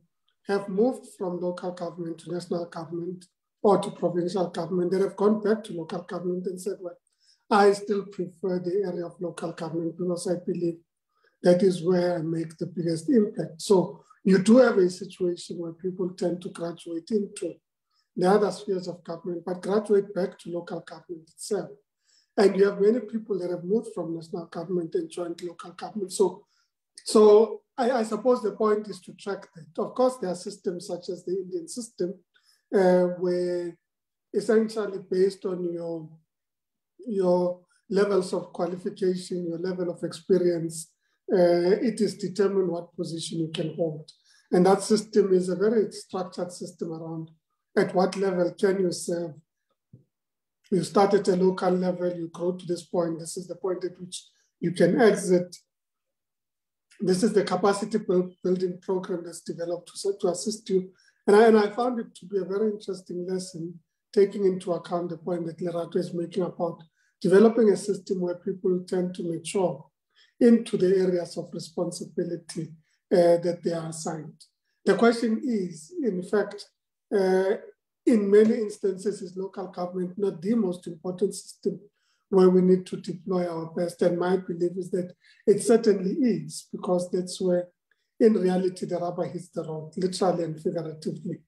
have moved from local government to national government or to provincial government. They have gone back to local government and said, well, I still prefer the area of local government because I believe that is where I make the biggest impact. So you do have a situation where people tend to graduate into the other spheres of government, but graduate back to local government itself. And you have many people that have moved from national government and joined local government. So I suppose the point is to track that. Of course, there are systems such as the Indian system, where essentially based on your levels of qualification, your level of experience, it is determined what position you can hold. And that system is a very structured system around at what level can you serve. You start at a local level, you grow to this point. This is the point at which you can exit. This is the capacity building program that's developed to assist you. And I found it to be a very interesting lesson, taking into account the point that Lerato is making about developing a system where people tend to mature into the areas of responsibility that they are assigned. The question is, in fact, in many instances, is local government not the most important system where we need to deploy our best? And my belief is that it certainly is, because that's where, in reality, the rubber hits the road, literally and figuratively.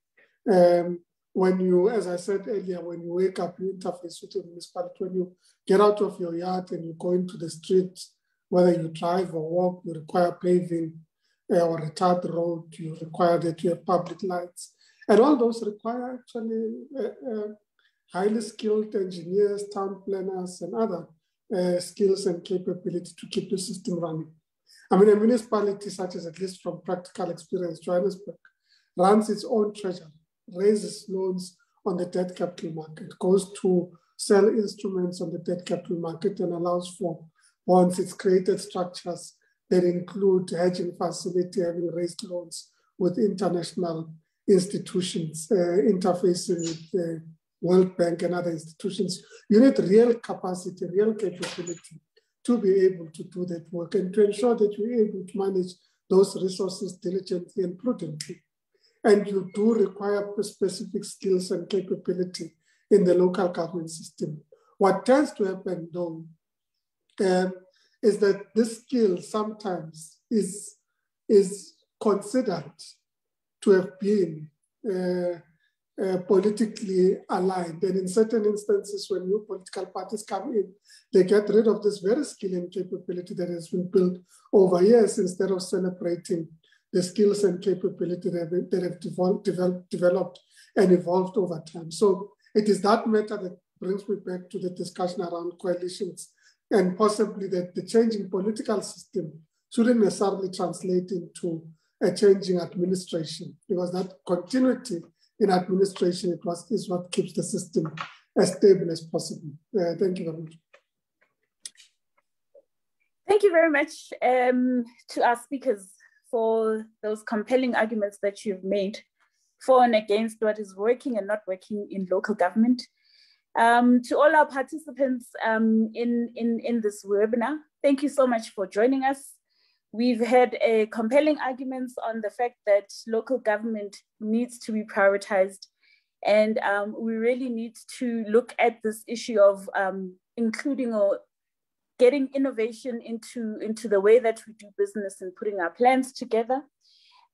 When you, as I said earlier, when you wake up, you interface with the municipality. When you get out of your yard and you go into the streets, whether you drive or walk, you require paving or a tarred road, you require that you have public lights. And all those require actually highly skilled engineers, town planners, and other skills and capability to keep the system running. I mean, a municipality such as, at least from practical experience, Johannesburg, runs its own treasury, raises loans on the debt capital market, goes to sell instruments on the debt capital market and allows for bonds. It's created structures that include hedging facility, having raised loans with international institutions, interfacing with the World Bank and other institutions. You need real capacity, real capability to be able to do that work and to ensure that you're able to manage those resources diligently and prudently. And you do require specific skills and capability in the local government system. What tends to happen though, is that this skill sometimes is considered to have been politically aligned. And in certain instances, when new political parties come in, they get rid of this very skill and capability that has been built over years instead of celebrating the skills and capability that have developed and evolved over time. So it is that matter that brings me back to the discussion around coalitions, and possibly that the changing political system shouldn't necessarily translate into a changing administration, because that continuity in administration is what keeps the system as stable as possible. Thank you very much. Thank you very much to our speakers for those compelling arguments that you've made for and against what is working and not working in local government. To all our participants in this webinar, thank you so much for joining us. We've had compelling arguments on the fact that local government needs to be prioritized, and we really need to look at this issue of including or getting innovation into the way that we do business and putting our plans together.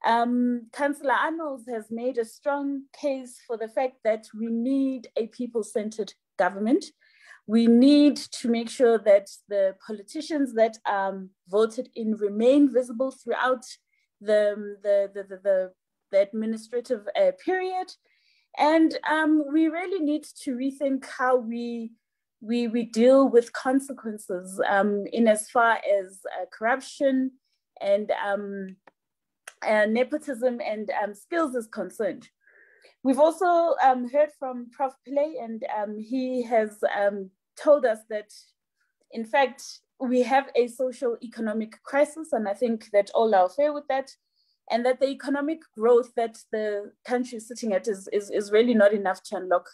Councillor Arnold has made a strong case for the fact that we need a people-centered government. We need to make sure that the politicians that voted in remain visible throughout the administrative period. And we really need to rethink how we deal with consequences in as far as corruption and nepotism and skills is concerned. We've also heard from Prof. Pillay, and he has told us that, in fact, we have a socio-economic crisis, and I think that all are fair with that, and that the economic growth that the country is sitting at is really not enough to unlock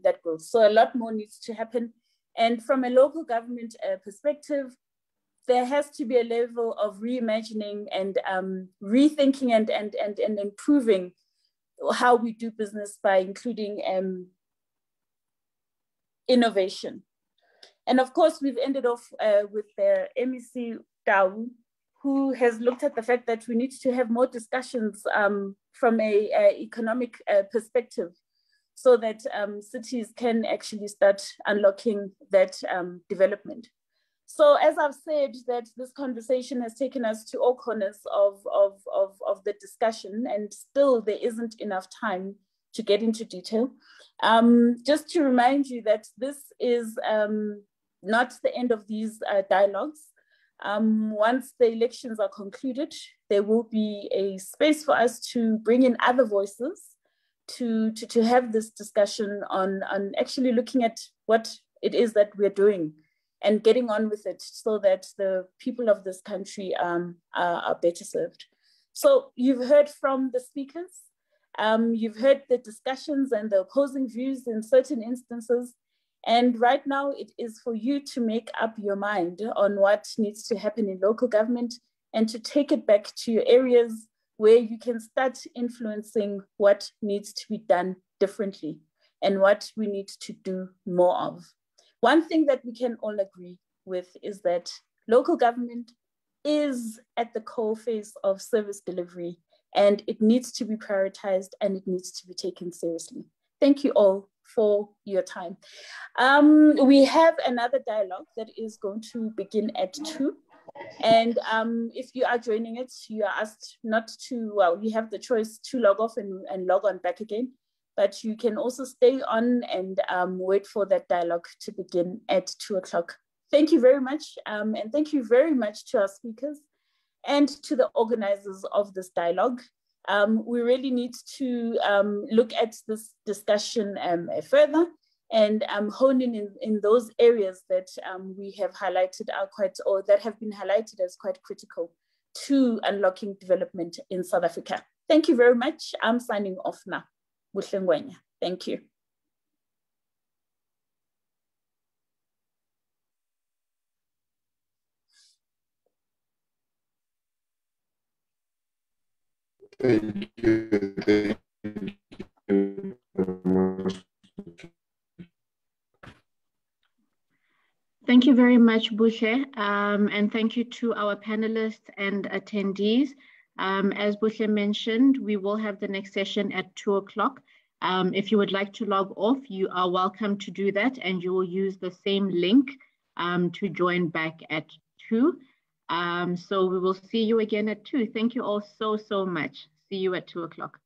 that growth. So a lot more needs to happen. And from a local government perspective, there has to be a level of reimagining and rethinking and improving how we do business by including innovation. And of course, we've ended off with the MEC Tau, who has looked at the fact that we need to have more discussions from a economic perspective, so that cities can actually start unlocking that development. So as I've said, that this conversation has taken us to all corners of the discussion, and still there isn't enough time to get into detail. Just to remind you that this is not the end of these dialogues. Once the elections are concluded, there will be a space for us to bring in other voices to have this discussion on actually looking at what it is that we're doing and getting on with it, so that the people of this country are better served. So you've heard from the speakers, you've heard the discussions and the opposing views in certain instances, and right now it is for you to make up your mind on what needs to happen in local government and to take it back to your areas where you can start influencing what needs to be done differently and what we need to do more of. One thing that we can all agree with is that local government is at the coalface of service delivery, and it needs to be prioritized and it needs to be taken seriously. Thank you all for your time. We have another dialogue that is going to begin at 2. And if you are joining it, you are asked not to, well, you have the choice to log off and log on back again, but you can also stay on and wait for that dialogue to begin at 2 o'clock. Thank you very much. And thank you very much to our speakers and to the organizers of this dialogue. We really need to look at this discussion further and hone in those areas that we have highlighted or that have been highlighted as quite critical to unlocking development in South Africa. Thank you very much. I'm signing off now. Thank you. Thank you. Thank you. Thank you very much, Bushe, and thank you to our panelists and attendees. As Bushe mentioned, we will have the next session at 2 o'clock. If you would like to log off, you are welcome to do that, and you will use the same link to join back at 2. So we will see you again at 2. Thank you all so much. See you at 2 o'clock.